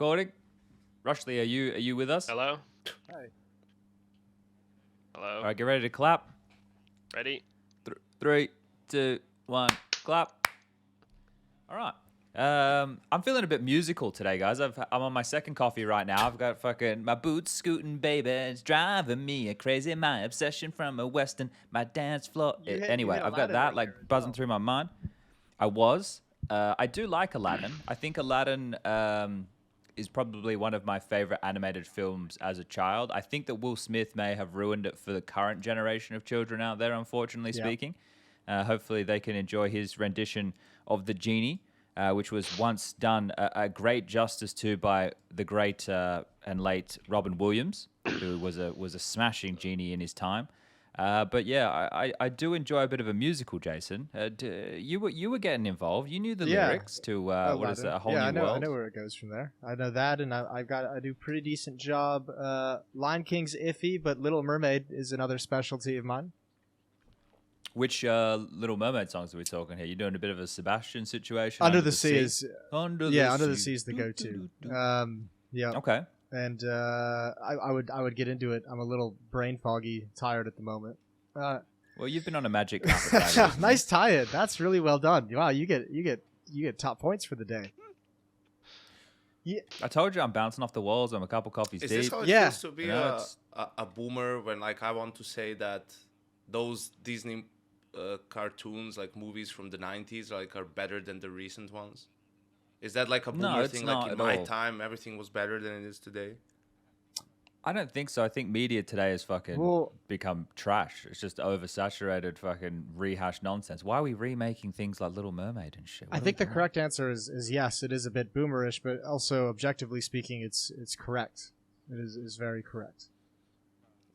Recording. Rushley, are you with us? Hello? Hi. Hello? All right, get ready to clap. Ready? 3, 2, 1, clap. All right. I'm feeling a bit musical today, guys. I'm on my second coffee right now. I've got fucking my boots scooting, baby. It's driving me a crazy. My obsession from a western. My dance floor. Anyway, I've got that like buzzing through my mind. I do like Aladdin. I think Aladdin is probably one of my favorite animated films as a child. I think that Will Smith may have ruined it for the current generation of children out there, unfortunately speaking. Hopefully they can enjoy his rendition of the genie, which was once done a great justice to by the great and late Robin Williams, who was a smashing genie in his time. But yeah, I do enjoy a bit of a musical, Jason. You were getting involved. You knew the lyrics to what is it, A Whole New World? I know where it goes from there. I know that, and I do a pretty decent job. Lion King's iffy, but Little Mermaid is another specialty of mine. Which Little Mermaid songs are we talking here? You're doing a bit of a Sebastian situation. Under the Sea is Under the Sea is the go-to. Yeah. Okay. And I would get into it. I'm a little brain foggy, tired at the moment. Well, you've been on a magic carpet. Nice tie-in. That's really well done. Wow, you get top points for the day. Yeah. I told you I'm bouncing off the walls. I'm a couple coffees deep. Is this how it feels to be a boomer when like I want to say that those Disney cartoons, like movies from the 90s, like are better than the recent ones? Is that like a boomer thing? Like in my time, everything was better than it is today? I don't think so. I think media today has fucking become trash. It's just oversaturated fucking rehashed nonsense. Why are we remaking things like Little Mermaid and shit? I think the correct answer is yes, it is a bit boomerish, but also objectively speaking, it's correct. It is very correct.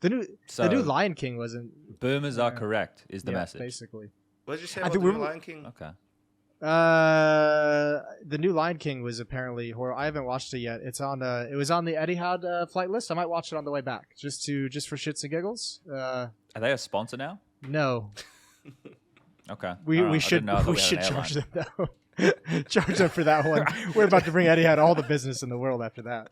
The new Lion King wasn't... Boomers are correct, is the message. Basically. What did you say about the new Lion King? Okay. The new Lion King was apparently horrible. I haven't watched it yet. It was on the Etihad flight list. I might watch it on the way back, just for shits and giggles. Are they a sponsor now? No. Okay. We should charge them though. Charge them for that one. We're about to bring Etihad all the business in the world after that.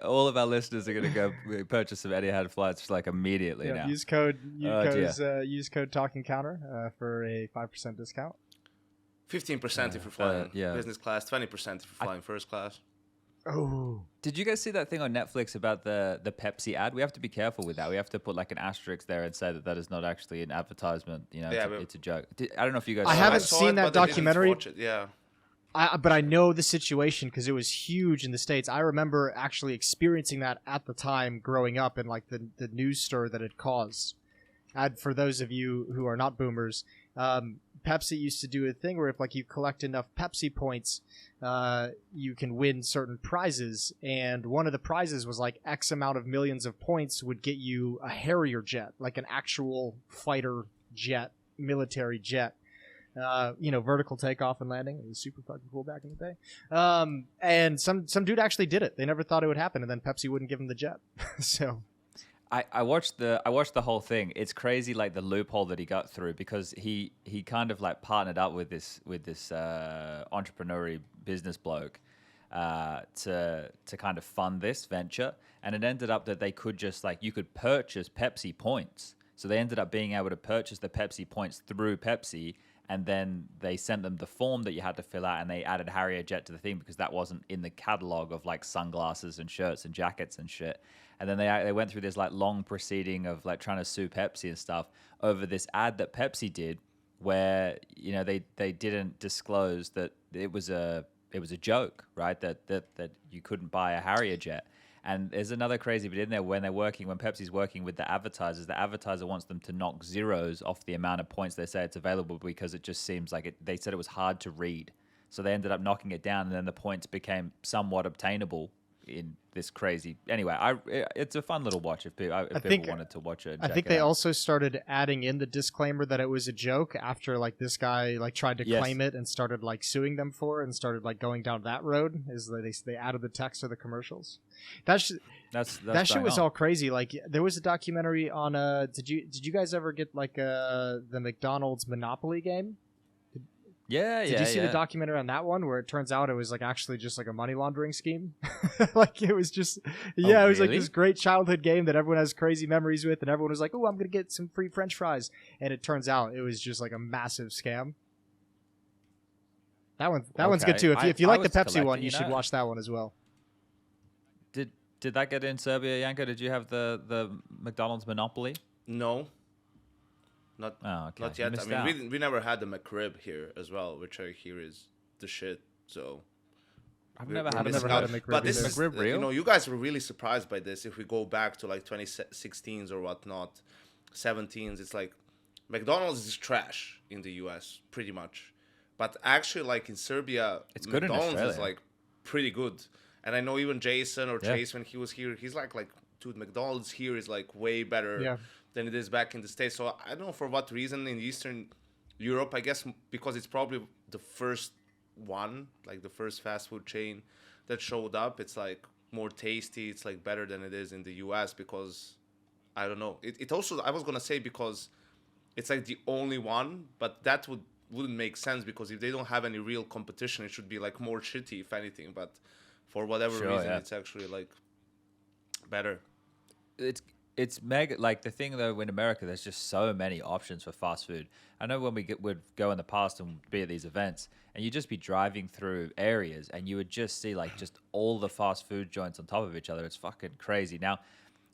All of our listeners are going to go purchase some Etihad flights like immediately now. Use code Talking Counter for a 5% discount. 15% if you're flying business class, 20% if you're flying first class. Oh. Did you guys see that thing on Netflix about the Pepsi ad? We have to be careful with that. We have to put like an asterisk there and say that is not actually an advertisement. You know, it's a joke. I don't know if you guys. I haven't seen that documentary. Yeah. But I know the situation because it was huge in the States. I remember actually experiencing that at the time growing up and like the news stir that it caused. And for those of you who are not boomers, Pepsi used to do a thing where if like you collect enough Pepsi points, you can win certain prizes. And one of the prizes was like X amount of millions of points would get you a Harrier jet, like an actual fighter jet, military jet. Vertical takeoff and landing. It was super fucking cool back in the day. And some dude actually did it. They never thought it would happen, and then Pepsi wouldn't give him the jet. So. I watched the whole thing. It's crazy, like the loophole that he got through because he kind of like partnered up with this entrepreneurial business bloke to kind of fund this venture, and it ended up that they could just like you could purchase Pepsi points. So they ended up being able to purchase the Pepsi points through Pepsi, and then they sent them the form that you had to fill out, and they added Harrier Jet to the thing because that wasn't in the catalog of like sunglasses and shirts and jackets and shit. And then they went through this like long proceeding of like trying to sue Pepsi and stuff over this ad that Pepsi did, where they didn't disclose that it was a joke, right? That you couldn't buy a Harrier Jet. And there's another crazy bit in there when Pepsi's working with the advertisers, the advertiser wants them to knock zeros off the amount of points they say it's available because it just seems like they said it was hard to read. So they ended up knocking it down, and then the points became somewhat obtainable in this crazy. Anyway, it's a fun little watch if people wanted to watch it. I think they also started adding in the disclaimer that it was a joke after like this guy like tried to claim it and started like suing them for it and started like going down that road. Is they added the text of the commercials. That shit was all crazy. Like there was a documentary on did you guys ever get like the McDonald's Monopoly game? Yeah, Did yeah, you see yeah. the documentary on that one where it turns out it was like actually just like a money laundering scheme? Like it was just, yeah, it was like really? this great childhood game that everyone has crazy memories with, and everyone was like, oh, I'm gonna get some free French fries, and it turns out it was just like a massive scam. That one's good too. If you I like the was Pepsi one, collecting, you should know. watch that one as well. Did that get in Serbia, Yanko? Did you have the McDonald's monopoly? No, not Okay. not You yet. I missed mean, out. we never had the McRib here as well, which I hear is the shit. So I've we're- never we're had a never missing had out. a McRib But this either. is, McRib real? you know, you guys were really surprised by this. If we go back to like 2016s or whatnot, 17s, it's like McDonald's is trash in the US, pretty much. But actually, like in Serbia, It's good in McDonald's is Australia. like pretty good. And I know even Jason or Yeah. Chase when he was here, he's like, dude, McDonald's here is like way better Yeah. than it is back in the States. So I don't know for what reason in Eastern Europe, I guess because it's probably the first one, like the first fast food chain that showed up. It's like more tasty. It's like better than it is in the US because I don't know. It also, I was going to say because it's like the only one, but that wouldn't make sense because if they don't have any real competition, it should be like more shitty if anything. But for whatever Sure, reason, yeah. it's actually like better. It's mega. Like the thing though, in America, there's just so many options for fast food. I know when would go in the past and be at these events, and you'd just be driving through areas, and you would just see like just all the fast food joints on top of each other. It's fucking crazy. Now,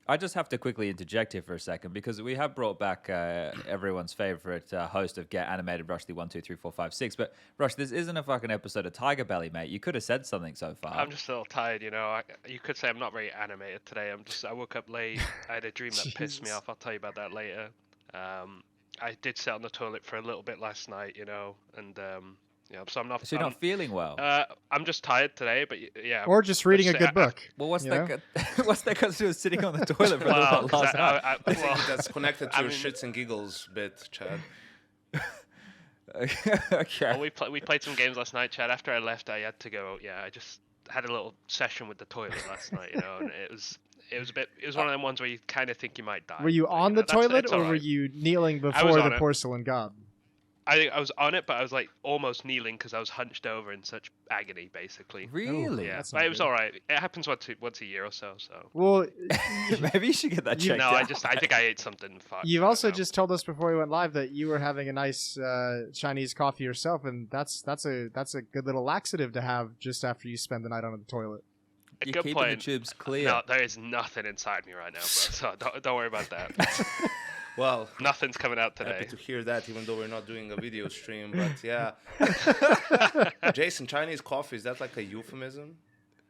I just have to quickly interject here for a second because we have brought back everyone's favorite host of Get Animated, Rush the 1, 2, 3, 4, 5, 6. But Rush, this isn't a fucking episode of Tiger Belly, mate. You could have said something so far. I'm just a little tired, you know. You could say I'm not very animated today. I woke up late. I had a dream that pissed me Jesus. off. I'll tell you about that later. I did sit on the toilet for a little bit last night, you know, and so I'm not. So you're not feeling well. I'm just tired today, but yeah. Or just reading a Let's say good book. Well, what's you that? know? What's that got to do with sitting on the toilet for a little Well, bit 'cause last night? I think well, that's connected to I your mean- shits and giggles bit, Chad. Okay. well, we played some games last night, Chad. After I left, I had to go. Yeah, I just had a little session with the toilet last night, you know, and it was one of them ones where you kind of think you might die. Were you but, on know, the toilet it's or all were right. you kneeling was before on the it. porcelain god? I think I was on it, but I was like almost kneeling because I was hunched over in such agony, basically. Really? Yeah, That's but not it was good. all right. It happens once a year or so. So Well, Maybe you should get that checked no, out. I think I ate something. you've also just told us before we went live that you were having a nice Chinese coffee yourself, and that's a good little laxative to have just after you spend the night on the toilet. a You're good keeping the point. tubes clear. No, there is nothing inside me right now, bro. So don't worry about that. Well, Nothing's coming out happy today. to hear that, even though we're not doing a video stream. But yeah, Jason, Chinese coffee, is that like a euphemism?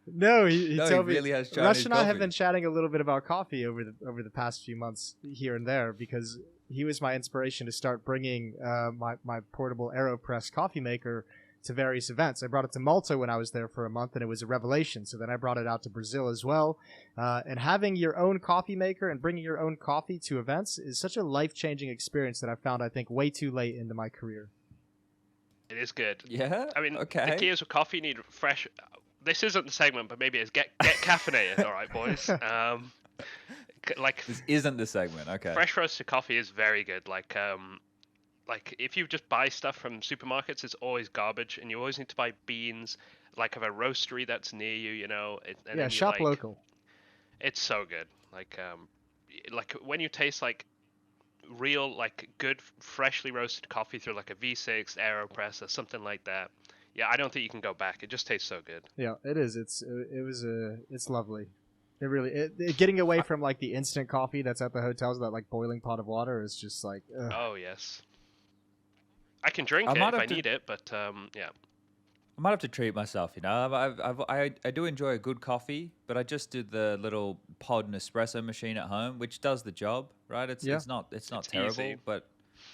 No, he No, he told me. really has Rush Chinese and I have coffee. been chatting a little bit about coffee over the past few months here and there because he was my inspiration to start bringing my portable AeroPress coffee maker to various events. I brought it to Malta when I was there for a month, and it was a revelation. So then I brought it out to Brazil as well. And having your own coffee maker and bringing your own coffee to events is such a life-changing experience that I found, I think, way too late into my career. It is good. Yeah. I mean, okay. the key is with coffee, you need fresh. This isn't the segment, but maybe it's get caffeinated. All right, boys. Like This isn't the segment. Okay. fresh roasted coffee is very good. Like if you just buy stuff from supermarkets, it's always garbage, and you always need to buy beans, like of a roastery that's near you. You know. And Yeah, then shop local. It's so good. Like when you taste like real, like good, freshly roasted coffee through like a V6 AeroPress or something like that. Yeah, I don't think you can go back. It just tastes so good. Yeah, it is. It's lovely. It really getting away from like the instant coffee that's at the hotels, that like boiling pot of water is just like. Ugh. Oh yes. I can drink I it might if have I to- need it, but yeah. I might have to treat myself. You know, I do enjoy a good coffee, but I just do the little pod Nespresso machine at home, which does the job, right? It's not It's terrible, easy. but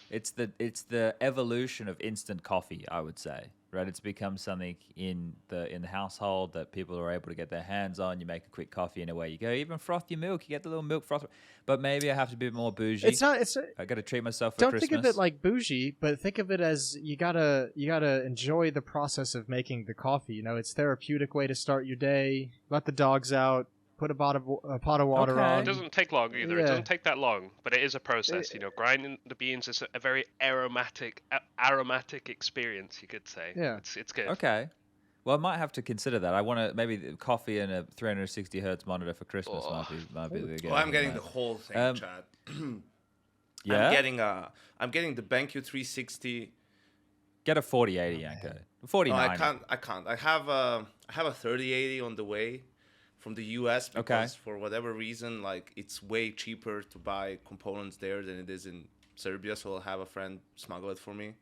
it's the evolution of instant coffee, I would say. Right, it's become something in the household that people are able to get their hands on. You make a quick coffee and away you go. Even froth your milk, you get the little milk froth. But maybe I have to be more bougie. It's not. I got to treat myself for Don't Christmas. think of it like bougie, but think of it as you gotta enjoy the process of making the coffee. You know, it's a therapeutic way to start your day. Let the dogs out. put a pot of water Okay. on. It doesn't take long either. It Yeah. doesn't take that long, but it is a process. Grinding the beans is a very aromatic experience, you could say. Yeah. It's good. Okay. Well, I might have to consider that. I want to maybe coffee and a 360 hertz monitor for Christmas might be the game. Well, I'm getting the whole thing, Chad. Yeah. I'm getting the BenQ 360. Get a 4080, Yanko. 4090. No, I can't. I have a 3080 on the way from the US because for whatever reason, like it's way cheaper to buy components there than it is in Serbia. So I'll have a friend smuggle it for me.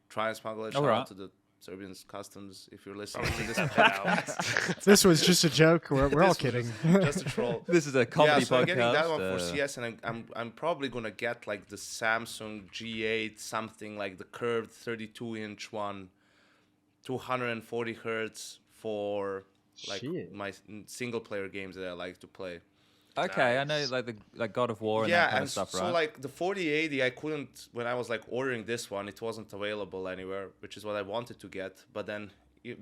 Try and smuggle it. Shout out to the Serbian customs if you're listening to this podcast. This was just a joke. We're all kidding. Just a troll. This is a comedy so podcast. I'm getting that one for CS, and I'm probably gonna get like the Samsung G8 something like the curved 32-inch one, 240 hertz for like my single player games that I like to play. Okay, I know like God of War and that kind of stuff, right? So like the 4080, I couldn't when I was like ordering this one, it wasn't available anywhere, which is what I wanted to get. But then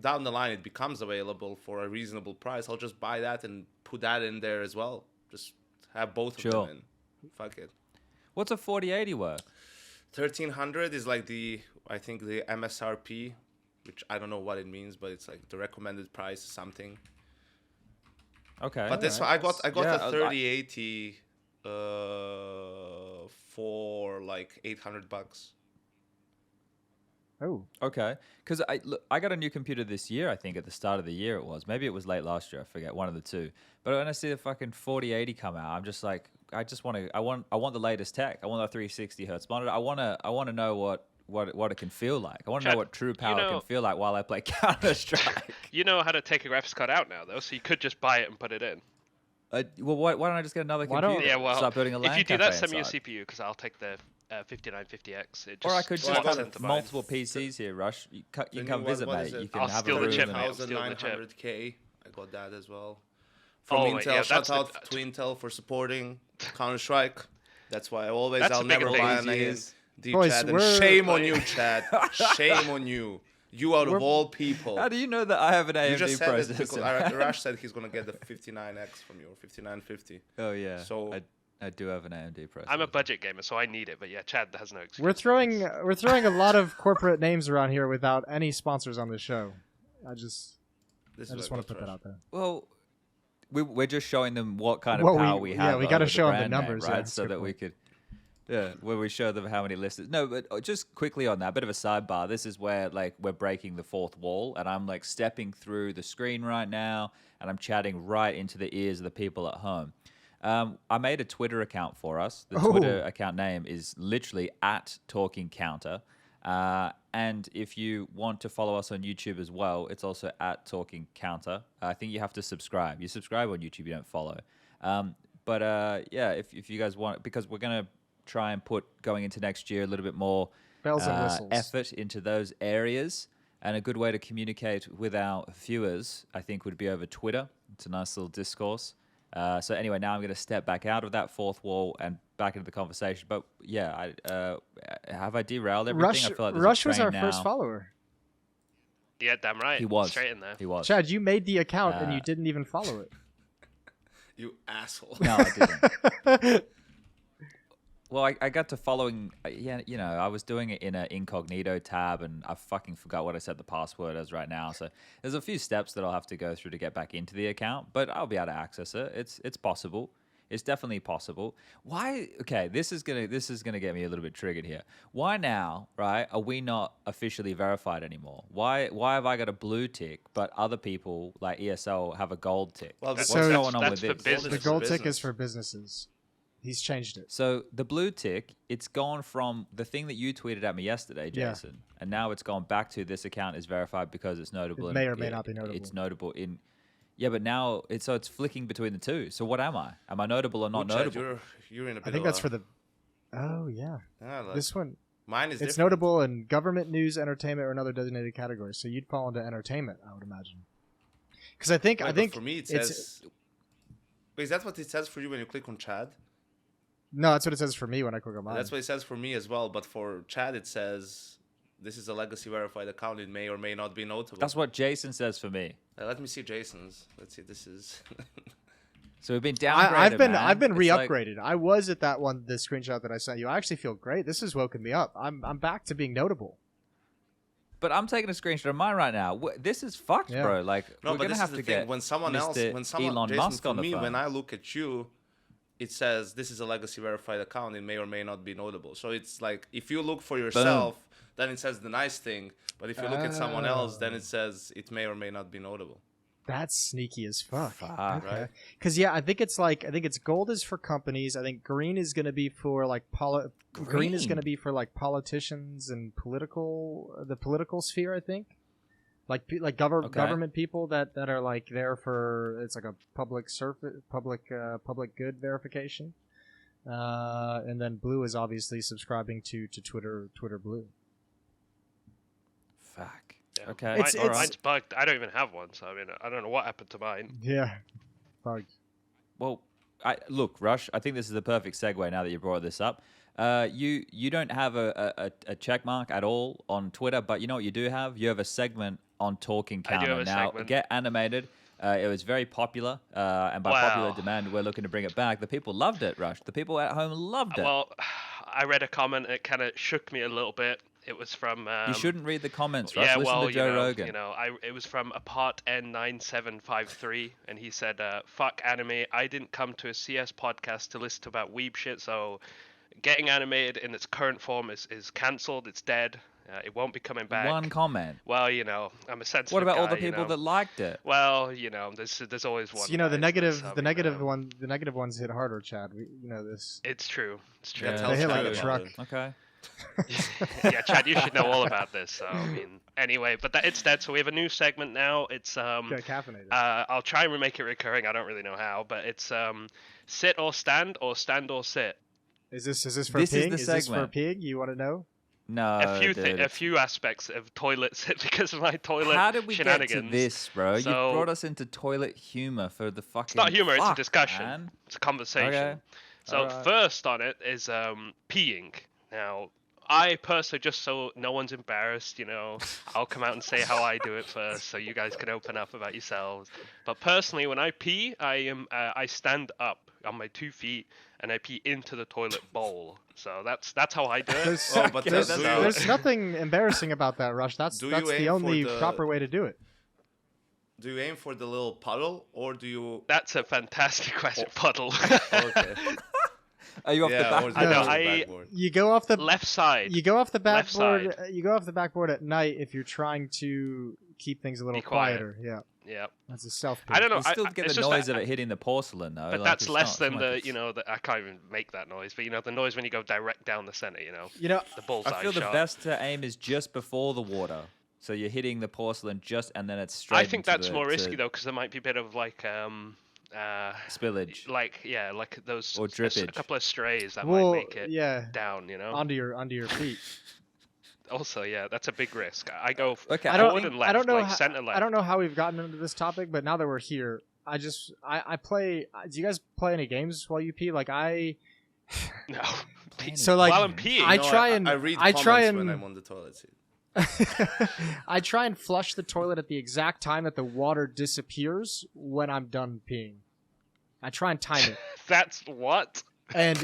down the line, it becomes available for a reasonable price. I'll just buy that and put that in there as well. Just have both of them in. Fuck it. What's a 4080 worth? 1300 is like I think the MSRP, which I don't know what it means, but it's like the recommended price something. Okay. But this one, I got a 3080 for like $800. Oh. Okay. Because I got a new computer this year. I think at the start of the year it was. Maybe it was late last year. I forget. One of the two. But when I see the fucking 4080 come out, I'm just like, I want the latest tech. I want a 360 hertz monitor. I want to know what it can feel like. I want to know what true power can feel like while I play Counter-Strike. You know how to take a graphics card out now, though, so you could just buy it and put it in. Well, why don't I just get another computer? Start building a LAN if you do that, send me a inside. CPU, because I'll take the 5950X. Or I could just slots have into multiple PCs here, Rush. You can come visit, mate. You can I'll have steal a the room. chip, mate. I'll steal the 1900K. I got that as well. From Intel, shout out to Intel for supporting Counter-Strike. That's why I'll never buy an AMD. Chad, and shame on you, Chad. Shame on you. You out of all people. How do you know that I have an AMD you just said processor? It because Rash said he's gonna get the 59X from you, or 5950. Oh yeah. So I do have an AMD processor. I'm a budget gamer, so I need it. But yeah, Chad has no excuse. We're throwing a lot of corporate names around here without any sponsors on the show. I just want to put that out there. Well, we're just showing them what kind of power we have. Yeah, we got to over show the them the brand numbers, name, right? yeah, So that we could. Yeah, where we show them how many listeners. No, but just quickly on that, bit of a sidebar. This is where like we're breaking the fourth wall, and I'm like stepping through the screen right now, and I'm chatting right into the ears of the people at home. I made a Twitter account for us. The Twitter account name is literally @TalkingCounter. And if you want to follow us on YouTube as well, it's also @TalkingCounter. I think you have to subscribe. You subscribe on YouTube, you don't follow. Yeah, if you guys want, because we're gonna try and put going into next year a little bit more bells and whistles effort into those areas, and a good way to communicate with our viewers, I think, would be over Twitter. It's a nice little discourse. So anyway, now I'm going to step back out of that fourth wall and back into the conversation. But yeah, have I derailed everything? I feel like Rush was our now. first folder. Yeah, damn right. He was straight in there. He was. Chad, you made the account and you didn't even follow it. You asshole. No, I didn't. Well, I got to following, I was doing it in an incognito tab, and I fucking forgot what I set the password as right now. So there's a few steps that I'll have to go through to get back into the account, but I'll be able to access it. It's possible. It's definitely possible. Why? Okay, this is gonna get me a little bit triggered here. Why now, right? Are we not officially verified anymore? Why have I got a blue tick, but other people like ESL have a gold tick? Well, what's so going on with for this? business. The gold tick is for businesses. He's changed it. So the blue tick, it's gone from the thing that you tweeted at me yesterday, Jason, and now it's gone back to this account is verified because it's notable. It may or may not be notable. It's notable in, yeah, but now it's flicking between the two. So what am I? Am I notable or not notable? You're in a bit I think of that's a, for the. Oh yeah. This one. Mine is. It's different. notable in government, news, entertainment, or another designated category. So you'd fall into entertainment, I would imagine. Because I think for me it says. Wait, is that what it says for you when you click on Chad? No, that's what it says for me when I click on mine. That's what it says for me as well. But for Chad, it says this is a legacy verified account. It may or may not be notable. That's what Jason says for me. Let me see Jason's. Let's see. This is. So we've been downgraded. I've been man. It's like- re-upgraded. I was at that one, the screenshot that I sent you. I actually feel great. This has woken me up. I'm back to being notable. but I'm taking a screenshot of mine right now. This is fucked, Yeah. bro. Like No, we're but gonna this have is to the thing. get When someone else, Mr. when someone, Elon Jason, Musk for on the me, phone. when I look at you, it says this is a legacy verified account. It may or may not be notable. So it's like if you look for yourself, then it says the nice thing. But if you look at someone else, then it says it may or may not be notable. That's sneaky as fuck. Fuck. Okay. Right? Because I think it's gold is for companies. I think green is going to be for like green is Green? going to be for like politicians and the political sphere. I think like Okay. government people that are like there for it's like a public good verification. And then blue is obviously subscribing to Twitter Blue. Fuck. Yeah. Okay. Mine's bugged. I don't even have one, so I mean, I don't know what happened to mine. Yeah. Bugged. Well, look, Rush. I think this is the perfect segue now that you brought this up. You don't have a check mark at all on Twitter, but you know what you do have? You have a segment on Talking I do Counter. have a Now, segment. get animated. It was very popular, and by popular demand, we're looking to bring it back. The people loved it, Rush. The people at home loved it. Well, I read a comment. It kind of shook me a little bit. It was from. You shouldn't read the comments, Rush. Yeah, Listen well, to Joe you know, Rogan. it was from apart N9753, and he said, "Fuck anime. I didn't come to a CS podcast to listen to about weeb shit. So, getting animated in its current form is cancelled. It's dead. It won't be coming back." One comment. Well, you know, I'm a sensitive What about all guy, the people you know. that liked it? Well, you know, there's always one. So, the guy, negative so, the negative um, one the negative ones hit harder, Chad. You know this. It's true. It's true. Yeah, Yeah, tell They hit Chad like a about truck. it. Okay. Yeah, Chad, you should know all about this. So, I mean, anyway, but it's dead. So we have a new segment now. It's Got caffeinated. I'll try and make it recurring. I don't really know how, but it's sit or stand or sit. Is this for This is pig? the Is this for segment. pig? You want to know? No, A few aspects of toilet sit because of my toilet How did we get shenanigans. to this, bro? You So- brought us into toilet humor for the fucking. It's not humor. It's a Fuck, discussion. man. It's a conversation. Okay. So Alright. first on it is peeing. Now, I personally, just so no one's embarrassed, you know, I'll come out and say how I do it first, so you guys can open up about yourselves. But personally, when I pee, I stand up on my 2 feet and I pee into the toilet bowl. So that's how I do it. There's, Oh, but there's, do you- there's nothing embarrassing about that, Rush. That's Do you the aim only for the- proper way to do it. Do you aim for the little puddle or do you? That's a fantastic question, Puddle. Okay. Are you off the Yeah, back? or I know, the I- backboard. You go off the Left side. You go off the Left backboard. side. You go off the backboard at night if you're trying to keep things a little Be quiet. quieter. Yeah, Yeah. that's a self. I don't know. You still get it's the just noise that- of it hitting the porcelain, though. But like, that's it's less not than like the, it's- I can't even make that noise, but the noise when you go direct down the center, You know, the bullseye I feel the shot. best to aim is just before the water, so you're hitting the porcelain just, and then it's straight. I think into that's the- more risky to though, because there might be a bit of like spillage. like those Or a drippage. couple of strays that well, might make it yeah, down, onto your feet. Also, yeah, that's a big risk. I go Okay, I don't- forward and left, I don't know. like How, center left. I don't know how we've gotten into this topic, but now that we're here, I play. Do you guys play any games while you pee? Like I. No. So like While I'm peeing, I No, try and I read I try comments when and I'm on the toilet seat. I try and flush the toilet at the exact time that the water disappears when I'm done peeing. I try and time it, that's what? and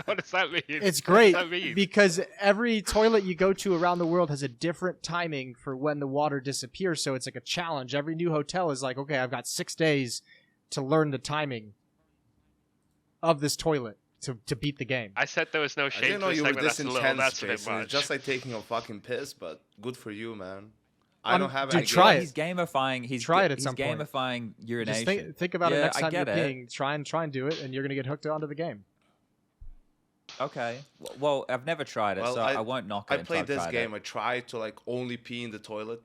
What does that mean? it's What great does that mean? because every toilet you go to around the world has a different timing for when the water disappears. So it's like a challenge. Every new hotel is like, okay, I've got 6 days to learn the timing of this toilet to beat the game. I said there was no I shame didn't to know this you were segment. this That's a little. intense, That's a bit Jason. much. It's just like taking a fucking piss, but good for you, man. I I'm- don't have dude, any. try it. He's gamifying. He's Try it at he's some point. gamifying urination. Just think about it Yeah, next I time you're get it. peeing. Try and do it, and you're gonna get hooked onto the game. Okay. Well, I've never tried it, Well, so I won't knock it. I until played I've this tried game. It. I tried to like only pee in the toilet,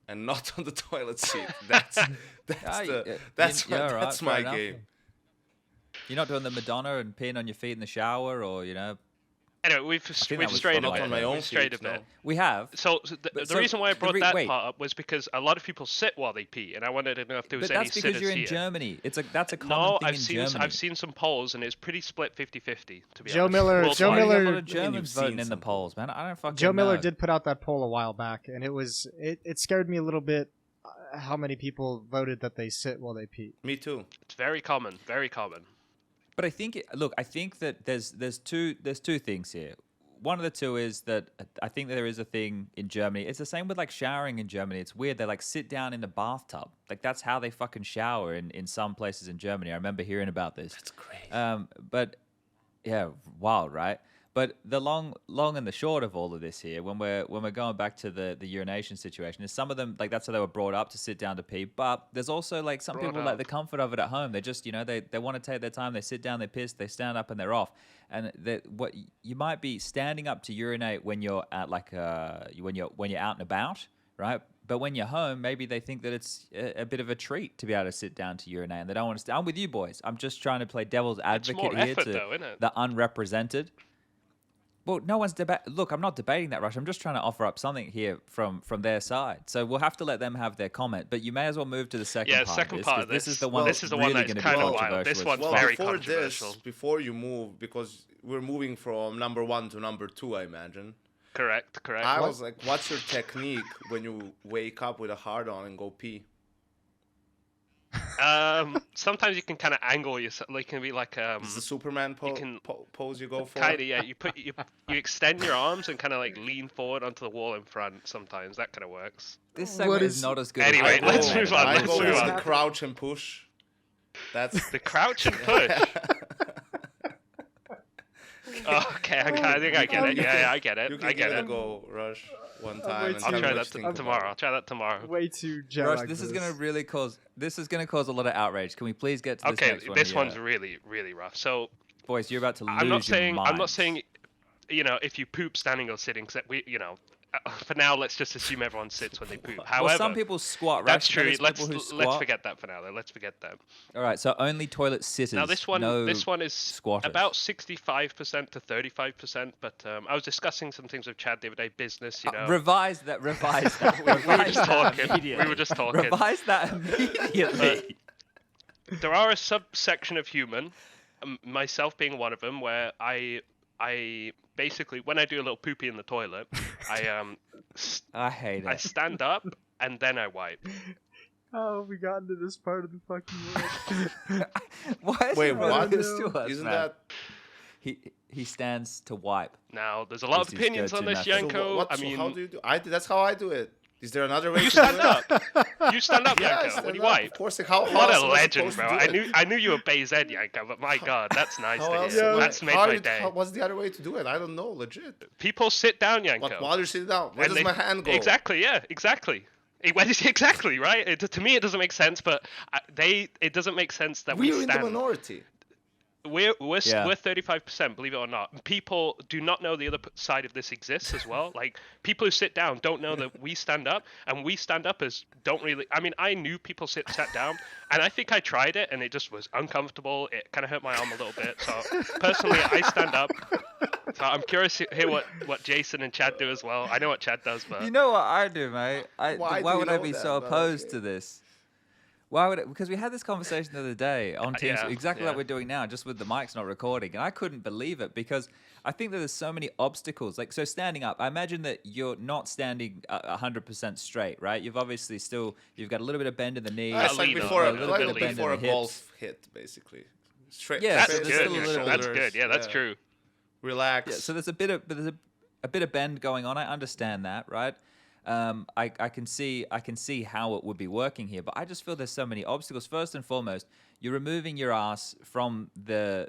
and not on the toilet seat. That's Ah, that's yeah, alright, that's fair my enough. game. You're not doing the Madonna and peeing on your feet in the shower, or Anyway, we've think that we've was strayed a from, bit. like, on my own We've strayed a feet, no. bit. we have. So But the so reason why I the brought re- that wait. part up was because a lot of people sit while they pee, and I wanted to know if there was But any that's because sitters you're in here. Germany. That's a common No, thing I've in seen Germany. I've seen some polls, and it's pretty split 50-50, to be Joe honest. Miller- Worldwide. Joe Why do you Miller- have a lot of I mean, you've Germans voting seen in the some polls, man. I don't fucking Joe Miller know. did put out that poll a while back, and it scared me a little bit. how many people voted that they sit while they pee. Me too. It's very common. Very common. But I think, look, I think that there's two things here. One of the two is that I think that there is a thing in Germany. It's the same with like showering in Germany. It's weird. They like sit down in the bathtub. Like that's how they fucking shower in some places in Germany. I remember hearing about this. That's crazy. But yeah, wild, right? But the long and the short of all of this here, when we're going back to the urination situation, is some of them like that's how they were brought up to sit down to pee. But there's also like some people like the comfort of it at home. They just they want to take their time. They sit down, they piss, they stand up, and they're off. And what you might be standing up to urinate when you're at like when you're out and about, right? But when you're home, maybe they think that it's a bit of a treat to be able to sit down to urinate, and they don't want to stay. I'm with you boys. I'm just trying to play devil's advocate here to the unrepresented. Well, no one's Look, I'm not debating that, Rush. I'm just trying to offer up something here from their side. So we'll have to let them have their comment. But you may as well move to the second part. Yeah, second part of this. This is the one that's one really that's going to be kind of wild. This one's very controversial. Before you move, because we're moving from number 1 to number 2, I imagine. Correct. I was like, what's your technique when you wake up with a hard-on and go pee? Sometimes you can kind of angle yourself. Like, it can be like Is the Superman pose you go for? Kind of, yeah. You extend your arms and kind of like lean forward onto the wall in front. Sometimes that kind of works. This segment is not as good. Anyway, let's move on. I go with the crouch and push. That's the crouch and push. Oh, okay, I think I get it. Yeah, I get it. You can give it a go, Rush, one time. I'll try that tomorrow. I'll try that tomorrow. Way too jet. Rush, this is going to cause a lot of outrage. Can we please get to this next one? Okay, this one's really, really rough. So, boys, you're about to lose I'm not saying, your minds. I'm not saying, if you poop standing or sitting, for now, let's just assume everyone sits when they poop. However, some people squat. Right? That's true. Let's forget that for now. Let's forget that. All right. So only toilet sitters. Now this one is squatters. About 65% to 35%. But I was discussing some things with Chad the other day. Business, Revise that. we were just talking. Revise that immediately. There are a subsection of human, myself being one of them, where I basically, when I do a little poopy in the toilet, I hate it. I stand up and then I wipe. How have we gotten to this part of the fucking world? Wait, what? Isn't that... He stands to wipe. Now, there's a lot of opinions on this, Yanko. So how do you do? That's how I do it. Is there another way? You stand up. You stand up, Yanko. When you wipe. Of course. What a legend, bro. I knew you were BZ, Yanko, but my God, that's nice to hear. That's made my day. What's the other way to do it? I don't know, legit. People sit down, Yanko. While they're sitting down, where does my hand go? Exactly, yeah, exactly. Exactly, right? To me, it doesn't make sense, but it doesn't make sense that we stand. We're in the minority. We're 35%, believe it or not. People do not know the other side of this exists as well. Like, people who sit down don't know that we stand up, and we stand up as don't really. I mean, I knew people sat down, and I think I tried it, and it just was uncomfortable. It kind of hurt my arm a little bit. So personally, I stand up. So I'm curious to hear what Jason and Chad do as well. I know what Chad does, but you know what I do, mate. Why would I be so opposed to this? Why would it? Because we had this conversation the other day on Teams, exactly like we're doing now, just with the mics not recording, and I couldn't believe it because I think that there's so many obstacles. Like, so standing up, I imagine that you're not standing 100% straight, right? You've obviously you've got a little bit of bend in the knee. It's like before a golf hit, basically. Straight. Yeah, that's good. That's good. Yeah, that's true. Relax. Yeah, so there's a bit of bend going on. I understand that, right? I can see how it would be working here, but I just feel there's so many obstacles. First and foremost, you're removing your ass from the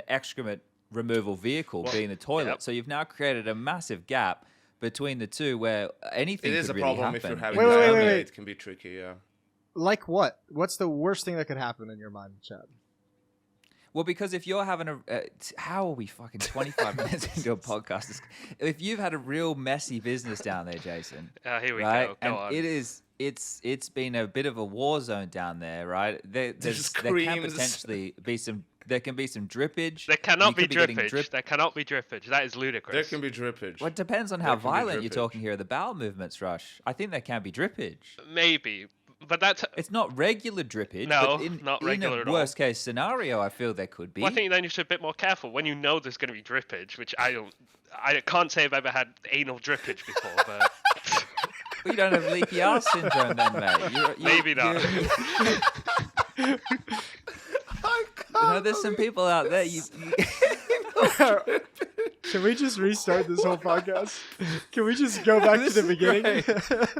excrement removal vehicle, being the toilet. Yep. So you've now created a massive gap between the two, where anything could really happen. If you're having wait. It can be tricky. Yeah. Like what? What's the worst thing that could happen in your mind, Chad? Well, because if you're having how are we fucking 25 minutes into a podcast? If you've had a real messy business down there, Jason, here we right? go. And on. it's been a bit of a war zone down there, right? There can potentially be some drippage. There cannot be drippage. There cannot be drippage. That is ludicrous. There can be drippage. Well, it depends on how violent you're talking here. The bowel movements, Rush. I think there can be drippage. Maybe. But it's not regular drippage. No, but not regular in at a all. worst case scenario, I feel there could be. Well, I think then you should be a bit more careful when you know there's going to be drippage, which I can't say I've ever had anal drippage before, but We don't have leaky arse syndrome then, mate. Maybe not. There's some people out there. Can we just restart this whole podcast? Can we just go back to the beginning?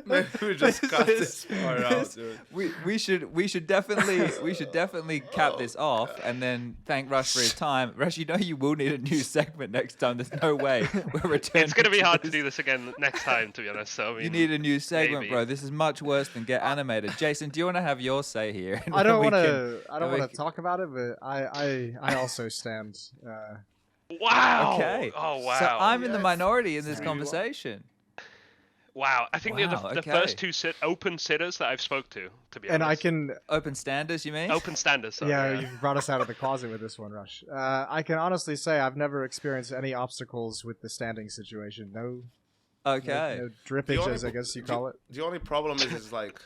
Maybe we just cut this part out, dude. We should definitely cap this off and then thank Rush for his time. Rush, you know you will need a new segment next time. There's no way we're returning. It's going to be hard to do this again next time, to be honest. So I mean, you need a new segment, maybe. bro. This is much worse than Get Animated. Jason, do you want to have your say here? I don't want to talk about it, but I also stand. Wow. Okay. Oh wow. So I'm in the minority in this conversation. Wow. I think they're the okay. first two open sitters that I've spoke to be honest. And I can Open standards, you mean? open standards. Sorry, yeah, you brought us out of the closet with this one, Rush. I can honestly say I've never experienced any obstacles with the standing situation. No drippages, I guess you call it. The only problem is like,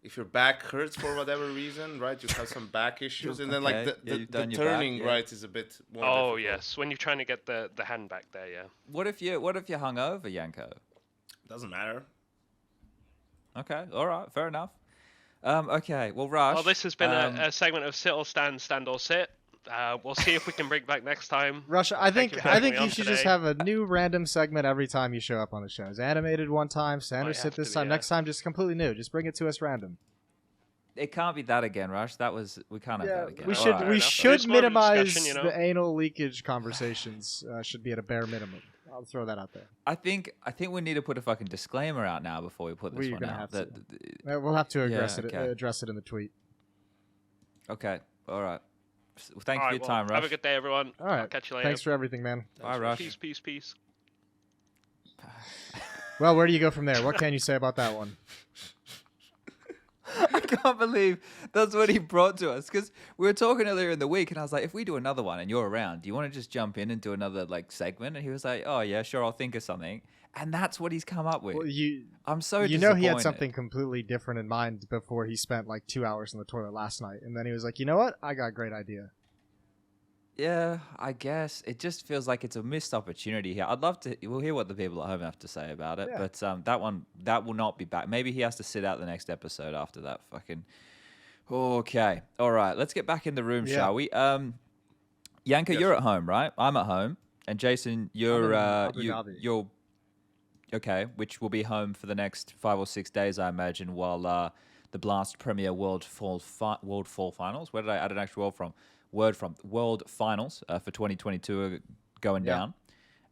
if your back hurts for whatever reason, right? You have some back issues, and then like the turning, right, is a bit more difficult. Yes, when you're trying to get the hand back there, yeah. What if you're hungover, Yanko? Doesn't matter. Okay, all right, fair enough. Okay, well, Rush. Well, this has been a segment of sit or stand, stand or sit. We'll see if we can bring back next time. Rush, I think you should just today. have a new random segment every time you show up on the show. It's animated one time, stand or Might sit have this to, time. yeah. Next time, just completely new. Just bring it to us random. It can't be that again, Rush. We can't have that again. We All should right. we enough. should It's more of a minimize discussion, you know? the anal leakage conversations. Should be at a bare minimum. I'll throw that out there. I think we need to put a fucking disclaimer out now before we put this We're one gonna out. have to. We'll have to address okay. address it in the tweet. Okay, all right. Well, thanks All for right, your time, Rush. have a good day, everyone. All right. I'll catch you later. Thanks for everything, man. Bye, Rush. Peace, peace, peace. Well, where do you go from there? What can you say about that one? I can't believe that's what he brought to us, because we were talking earlier in the week and I was like, if we do another one and you're around, do you want to just jump in and do another like segment? And he was like, oh yeah, sure, I'll think of something. And that's what he's come up with. Well, I'm so you know he had disappointed. something completely different in mind before he spent like 2 hours in the toilet last night, and then he was like, you know what, I got a great idea. Yeah, I guess it just feels like it's a missed opportunity here. I'd love to. We'll hear what the people at home have to say about it, Yeah. but that will not be back. Maybe he has to sit out the next episode after that. Fucking. Okay, all right. Let's get back in the room, Yeah. shall we? Yanka, Yes. you're at home, right? I'm at home, and Jason, you're Abu Dhabi. you're okay, which will be home for the next 5 or 6 days, I imagine, while the Blast Premier World Fall Finals. Where did I add an extra word from? World Finals for 2022 are going down.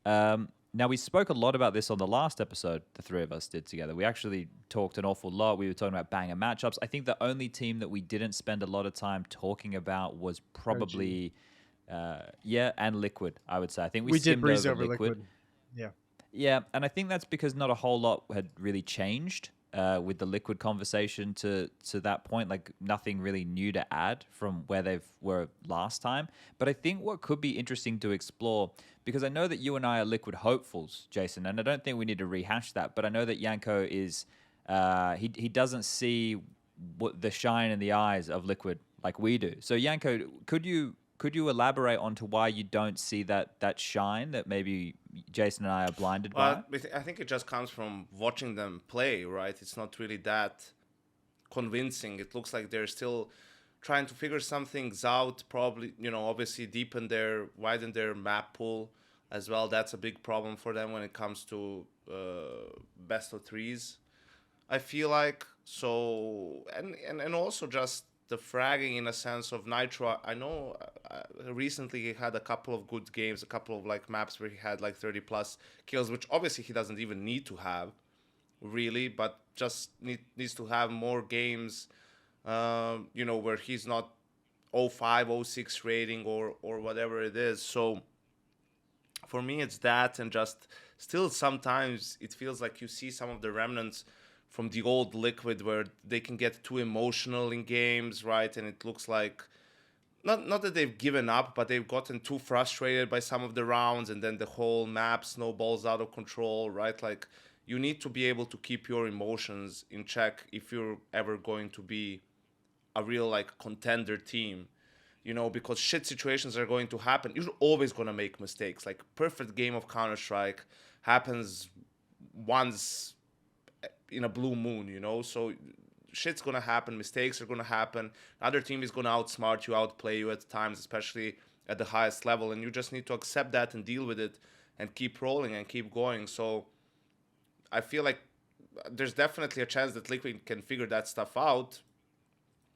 Now, we spoke a lot about this on the last episode the three of us did together. We actually talked an awful lot. We were talking about banger matchups. I think the only team that we didn't spend a lot of time talking about was probably, and Liquid, I would say. I think we did skimmed breeze over over Liquid. Yeah. Yeah, and I think that's because not a whole lot had really changed with the Liquid conversation to that point. Like nothing really new to add from where they were last time. But I think what could be interesting to explore, because I know that you and I are Liquid hopefuls, Jason, and I don't think we need to rehash that. But I know that Yanko is he doesn't see what the shine in the eyes of Liquid like we do. So Yanko, could you elaborate onto why you don't see that shine that maybe Jason and I are blinded by? I think it just comes from watching them play, right? It's not really that convincing. It looks like they're still trying to figure some things out, probably, obviously widen their map pool as well. That's a big problem for them when it comes to best of threes, I feel like. So, and also just the fragging in a sense of Nitro. I know recently he had a couple of good games, a couple of like maps where he had like 30 plus kills, which obviously he doesn't even need to have really, but just needs to have more games, where he's not 05, 06 rating or whatever it is. So for me, it's that, and just still sometimes it feels like you see some of the remnants from the old Liquid where they can get too emotional in games, right? And it looks like not that they've given up, but they've gotten too frustrated by some of the rounds, and then the whole map snowballs out of control, right? Like you need to be able to keep your emotions in check if you're ever going to be a real like contender team, because shit situations are going to happen. You're always going to make mistakes. Like perfect game of Counter-Strike happens once, in a blue moon, you know. So shit's gonna happen, mistakes are gonna happen. Other team is gonna outsmart you, outplay you at times, especially at the highest level, and you just need to accept that and deal with it and keep rolling and keep going. So I feel like there's definitely a chance that Liquid can figure that stuff out,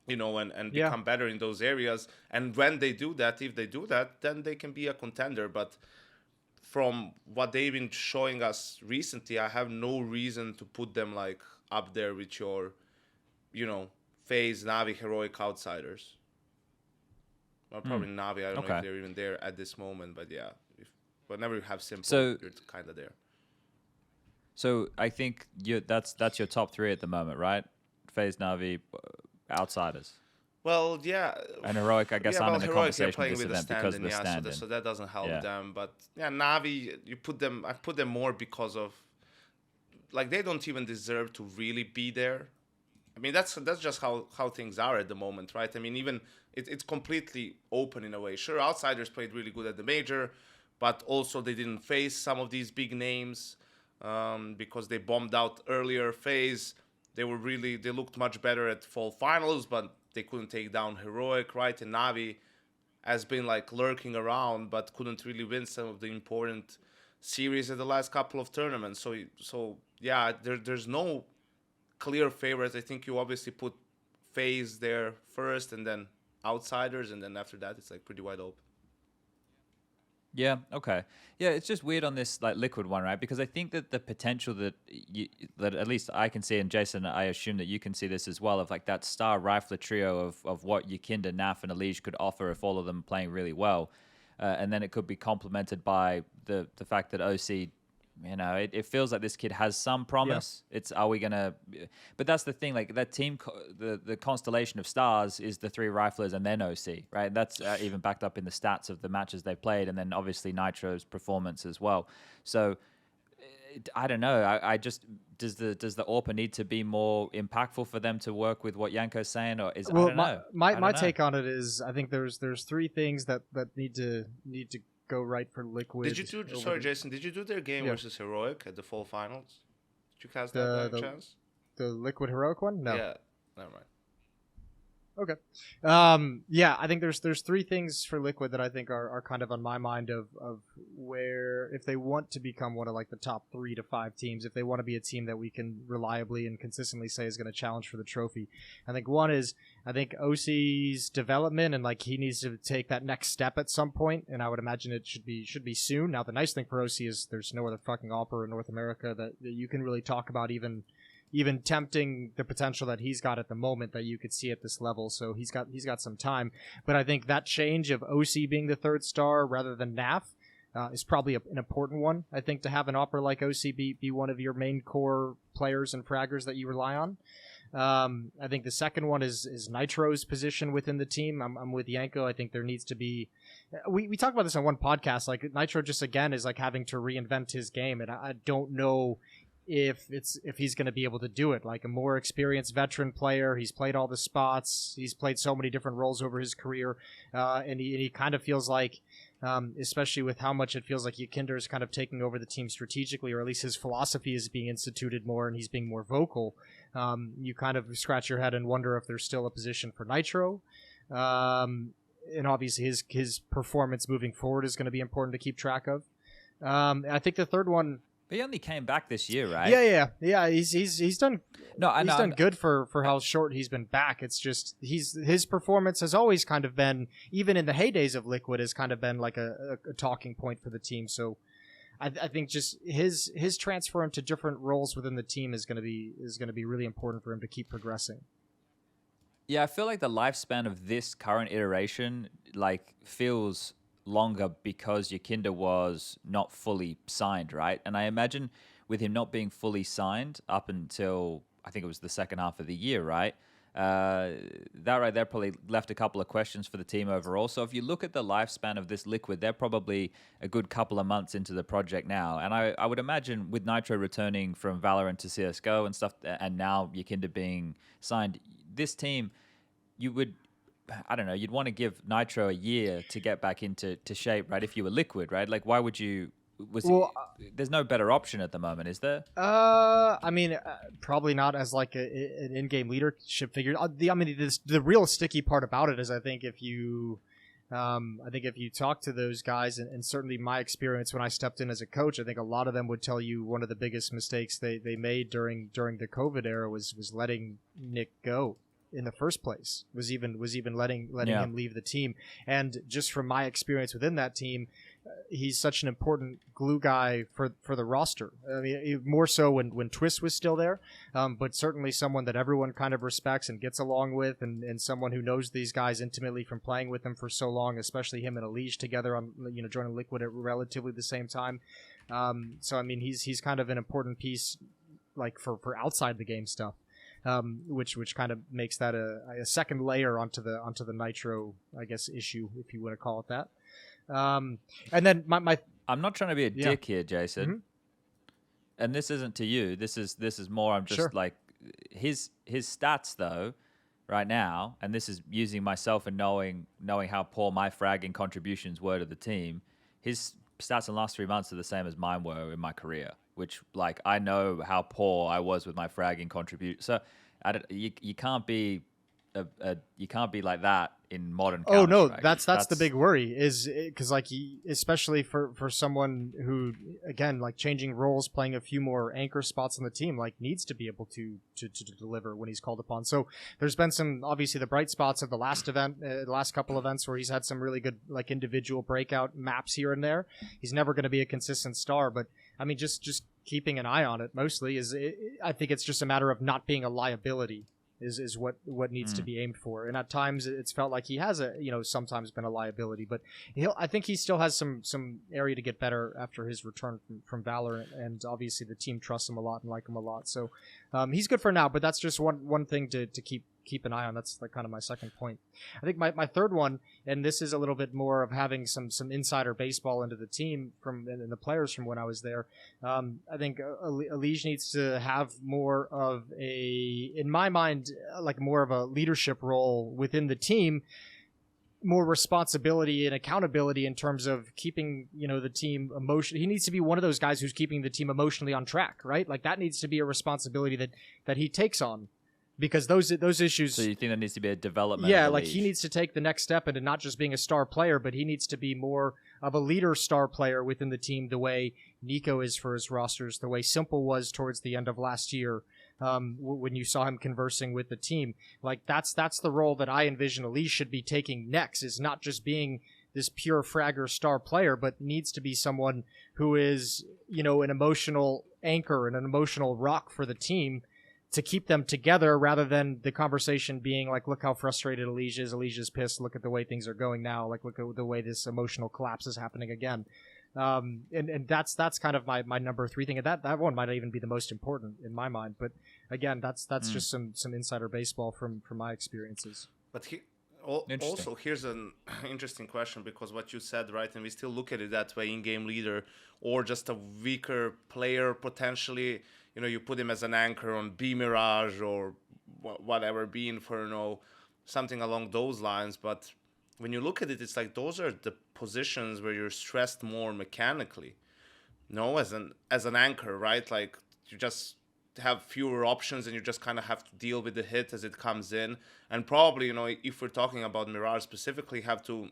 you know, and become better in those areas. And when they do that, if they do that, then they can be a contender. But from what they've been showing us recently, I have no reason to put them like up there with your, you know, FaZe, Navi, heroic outsiders. Well, probably Navi. I don't know if they're even there at this moment, but yeah, whenever you have Simple, you're kind of there. So I think that's your top 3 at the moment, right? FaZe, Navi, outsiders. Well, yeah. And heroic, I guess, aren't in the conversation playing this with event because of the stand-in. So that doesn't help them. But yeah, Navi, I put them more because of, like, they don't even deserve to really be there. I mean, that's just how things are at the moment, right? I mean, even it's completely open in a way. Sure, outsiders played really good at the major, but also they didn't face some of these big names because they bombed out earlier. FaZe, they looked much better at fall finals, but they couldn't take down heroic, right? And Navi has been like lurking around, but couldn't really win some of the important series at the last couple of tournaments. So yeah, there's no clear favorites. I think you obviously put FaZe there first, and then outsiders, and then after that it's like pretty wide open. Yeah. Okay. Yeah, it's just weird on this like Liquid one, right? Because I think that the potential that at least I can see, and Jason, I assume that you can see this as well, of like that star rifler trio of what Yakinda, Naf, and Elige could offer if all of them playing really well, and then it could be complemented by the fact that OC. You know, it feels like this kid has some promise. Yeah. Are we gonna? But that's the thing. Like that team, the constellation of stars is the 3 riflers and then OC, right? That's even backed up in the stats of the matches they played, and then obviously Nitro's performance as well. So I don't know. I just does the AWPA need to be more impactful for them to work with what Yanko's saying, or is I don't know. My take on it is I think there's 3 things that need to go right for Liquid. Did you do? Jason. Did you do their game versus Heroic at the fall finals? Did you cast that by chance? The Liquid Heroic one? No. Yeah. Never mind. Okay. Yeah, I think there's 3 things for Liquid that I think are kind of on my mind of where if they want to become one of like the top 3 to 5 teams, if they want to be a team that we can reliably and consistently say is going to challenge for the trophy. I think one is I think OC's development, and like he needs to take that next step at some point, and I would imagine it should be soon. Now the nice thing for OC is there's no other fucking opera in North America that you can really talk about even tempting the potential that he's got at the moment that you could see at this level. So he's got some time. But I think that change of OC being the 3rd star rather than NAF is probably an important one. I think to have an opera like OC be one of your main core players and fraggers that you rely on. I think the second one is Nitro's position within the team. I'm with Yanko. I think there needs to be. We talked about this on one podcast. Like Nitro just again is like having to reinvent his game, and I don't know if he's going to be able to do it. Like a more experienced veteran player, he's played all the spots, he's played so many different roles over his career, and he kind of feels like, especially with how much it feels like Yakinda is kind of taking over the team strategically, or at least his philosophy is being instituted more, and he's being more vocal. You kind of scratch your head and wonder if there's still a position for Nitro. And obviously his performance moving forward is going to be important to keep track of. I think the third one. But he only came back this year, right? Yeah. He's done. He's done good for how short he's been back. It's just his performance has always kind of been, even in the heydays of Liquid, has kind of been like a talking point for the team. So I think just his transfer into different roles within the team is going to be really important for him to keep progressing. Yeah, I feel like the lifespan of this current iteration like feels longer because Yakinda was not fully signed, right? And I imagine with him not being fully signed up until I think it was the second half of the year, right? That right there probably left a couple of questions for the team overall. So if you look at the lifespan of this Liquid, they're probably a good couple of months into the project now. And I would imagine with Nitro returning from Valorant to CSGO and stuff, and now Yakinda being signed, this team, you would... I don't know, you'd want to give Nitro a year to get back into shape, right? If you were Liquid, right? Like, why would you was Well, there's no better option at the moment, is there? I mean, probably not as like an in-game leadership figure. The real sticky part about it is I think if you talk to those guys, and certainly my experience when I stepped in as a coach, I think a lot of them would tell you one of the biggest mistakes they made during the COVID era was letting Nick go in the first place. Was even letting him leave the team. And just from my experience within that team, he's such an important glue guy for the roster. I mean, more so when Twist was still there, but certainly someone that everyone kind of respects and gets along with, and someone who knows these guys intimately from playing with them for so long, especially him and Elige together on, joining Liquid at relatively the same time. So I mean, he's kind of an important piece, like for outside the game stuff, which kind of makes that a second layer onto the Nitro, I guess, issue, if you want to call it that. And then my I'm not trying to be a dick here, Jason. Mm-hmm. And this isn't to you. This is more. I'm just like his stats though, right now. And this is using myself and knowing how poor my fragging contributions were to the team. His stats in the last 3 months are the same as mine were in my career. Which, like, I know how poor I was with my fragging contribution. So you can't be you can't be like that in modern Oh no, Counter-Strike. that's the big worry, is because like especially for someone who, again, like changing roles, playing a few more anchor spots on the team, like needs to be able to deliver when he's called upon. So there's been some, obviously, the bright spots of the last event, the last couple events, where he's had some really good like individual breakout maps here and there. He's never going to be a consistent star, but I mean, just keeping an eye on it mostly I think it's just a matter of not being a liability. Is what needs to be aimed for, and at times it's felt like he has sometimes been a liability, but I think he still has some area to get better after his return from Valorant, and obviously the team trusts him a lot and like him a lot, so he's good for now. But that's just one thing to keep an eye on. That's like kind of my second point. I think my third one, and this is a little bit more of having some insider baseball into the team and the players from when I was there. I think Elige needs to have more of in my mind, like more of a leadership role within the team, more responsibility and accountability in terms of keeping the team emotionally. He needs to be one of those guys who's keeping the team emotionally on track, right? Like that needs to be a responsibility that he takes on. Because those issues. So you think there needs to be a development? Yeah, like he needs to take the next step into not just being a star player, but he needs to be more of a leader star player within the team, the way Nico is for his rosters, the way Simple was towards the end of last year, when you saw him conversing with the team. Like that's the role that I envision Elige should be taking next, is not just being this pure fragger star player, but needs to be someone who is, an emotional anchor and an emotional rock for the team, to keep them together, rather than the conversation being like, look how frustrated Elige is. Elige is pissed. Look at the way things are going now. Like, look at the way this emotional collapse is happening again. And that's kind of my number 3 thing. And that one might even be the most important in my mind. But again, that's just some insider baseball from my experiences. But also, here's an interesting question, because what you said, right, and we still look at it that way, in-game leader or just a weaker player potentially. You put him as an anchor on B Mirage or whatever, B Inferno, something along those lines. But when you look at it, it's like those are the positions where you're stressed more mechanically. As an anchor, right? Like you just have fewer options and you just kind of have to deal with the hit as it comes in. And probably, if we're talking about Mirage specifically, have to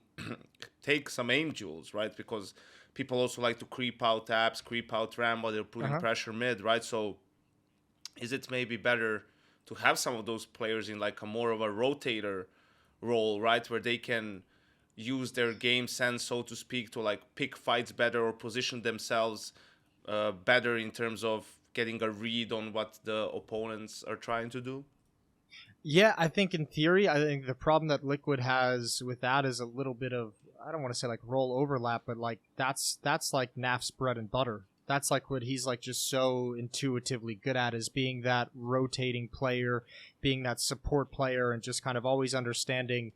take some aim duels, right? Because people also like to creep out apps, creep out RAM while they're putting pressure mid, right? So is it maybe better to have some of those players in like a more of a rotator role, right? Where they can use their game sense, so to speak, to like pick fights better or position themselves better in terms of getting a read on what the opponents are trying to do? Yeah, I think in theory, I think the problem that Liquid has with that is a little bit of, I don't want to say like role overlap, but like that's like Naf's bread and butter. That's like what he's like just so intuitively good at, is being that rotating player, being that support player, and just kind of always understanding.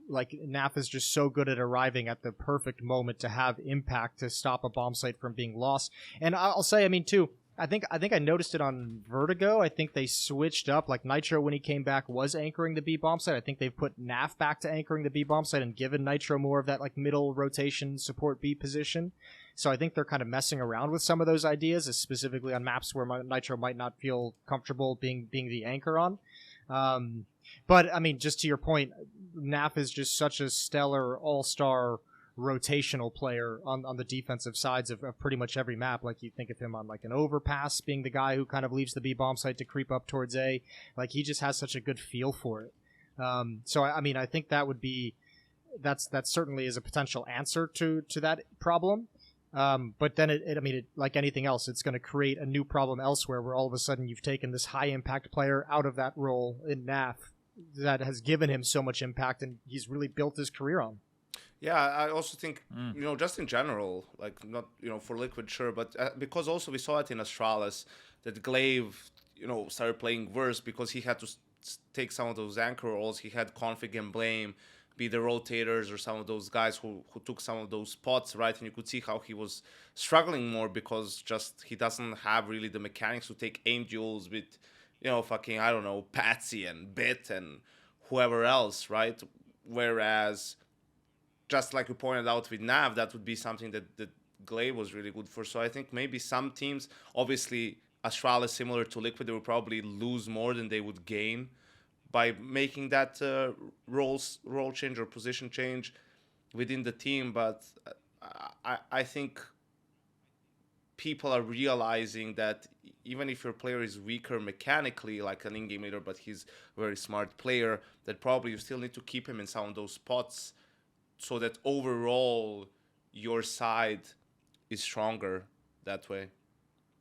Like Naf is just so good at arriving at the perfect moment to have impact, to stop a bomb site from being lost. And I'll say, I mean, too, I think I noticed it on Vertigo. I think they switched up. Like Nitro, when he came back, was anchoring the B bomb site. I think they've put NAF back to anchoring the B bomb site and given Nitro more of that like middle rotation support B position. So I think they're kind of messing around with some of those ideas, specifically on maps where Nitro might not feel comfortable being the anchor on. But I mean, just to your point, NAF is just such a stellar all-star rotational player on the defensive sides of pretty much every map. Like you think of him on like an overpass being the guy who kind of leaves the B bomb site to creep up towards A. Like he just has such a good feel for it. So I mean, I think that would be that certainly is a potential answer to that problem. But then it like anything else, it's going to create a new problem elsewhere where all of a sudden you've taken this high impact player out of that role in NAF that has given him so much impact and he's really built his career on. Yeah, I also think, just in general, like not, for Liquid, sure, but because also we saw it in Astralis that Glaive, started playing worse because he had to take some of those anchor roles. He had Config and Blame be the rotators or some of those guys who took some of those spots, right? And you could see how he was struggling more because just he doesn't have really the mechanics to take aim duels with, fucking, I don't know, Patsy and Bit and whoever else, right? Whereas, just like you pointed out with Nav, that would be something that Glaive was really good for. So I think maybe some teams, obviously Astralis similar to Liquid, they would probably lose more than they would gain by making that role change or position change within the team. But I think people are realizing that even if your player is weaker mechanically, like an in-game leader, but he's a very smart player, that probably you still need to keep him in some of those spots so that overall your side is stronger that way.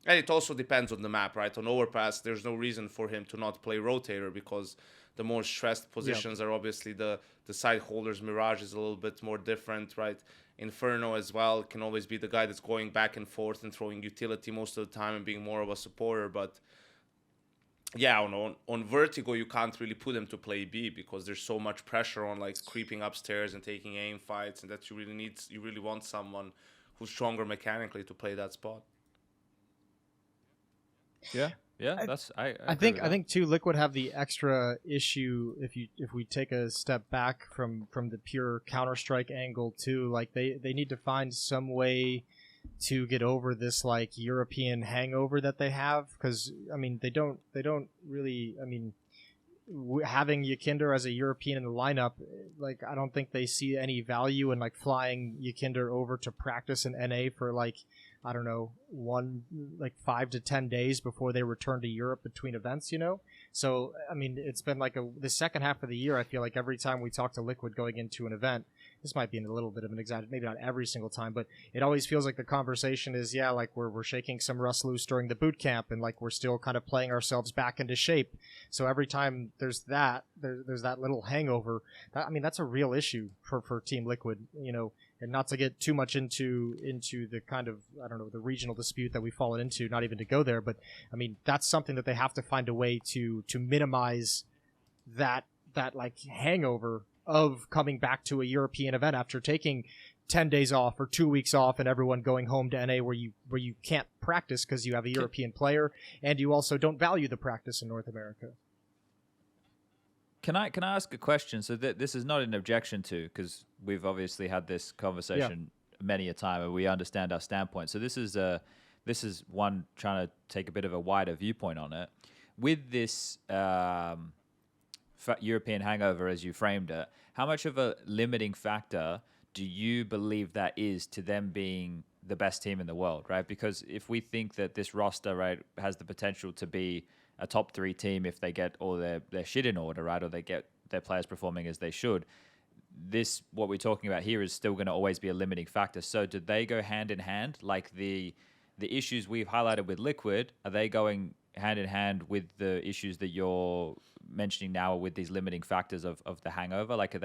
And it also depends on the map, right? On Overpass, there's no reason for him to not play Rotator because the more stressed positions are obviously the side holders. Mirage is a little bit more different, right? Inferno as well can always be the guy that's going back and forth and throwing utility most of the time and being more of a supporter. But yeah, on Vertigo, you can't really put him to play B because there's so much pressure on like creeping upstairs and taking aim fights, and that you really want someone who's stronger mechanically to play that spot. Yeah, I think too, Liquid have the extra issue if we take a step back from the pure Counter-Strike angle too. Like they need to find some way to get over this like European hangover that they have, because I mean they don't really, I mean, having Ykinder as a European in the lineup, like I don't think they see any value in like flying Ykinder over to practice in NA for like, I don't know, 5 to 10 days before they return to Europe between events, So, I mean, it's been like the second half of the year, I feel like every time we talk to Liquid going into an event, this might be a little bit of an exaggeration, maybe not every single time, but it always feels like the conversation is, yeah, like we're shaking some rust loose during the boot camp and like we're still kind of playing ourselves back into shape. So every time there's that little hangover, I mean, that's a real issue for Team Liquid, and not to get too much into the kind of, I don't know, the regional dispute that we've fallen into, not even to go there, but I mean, that's something that they have to find a way to minimize that like hangover of coming back to a European event after taking 10 days off or 2 weeks off and everyone going home to NA where you can't practice because you have a European player and you also don't value the practice in North America. Can I ask a question? So this is not an objection to, because we've obviously had this conversation many a time and we understand our standpoint. So this is one trying to take a bit of a wider viewpoint on it. With this European hangover, as you framed it, how much of a limiting factor do you believe that is to them being the best team in the world, right? Because if we think that this roster, right, has the potential to be a top 3 team if they get all their shit in order, right, or they get their players performing as they should, what we're talking about here is still going to always be a limiting factor. So do they go hand in hand? Like the issues we've highlighted with Liquid, are they going hand in hand with the issues that you're mentioning now with these limiting factors of the hangover? Like, are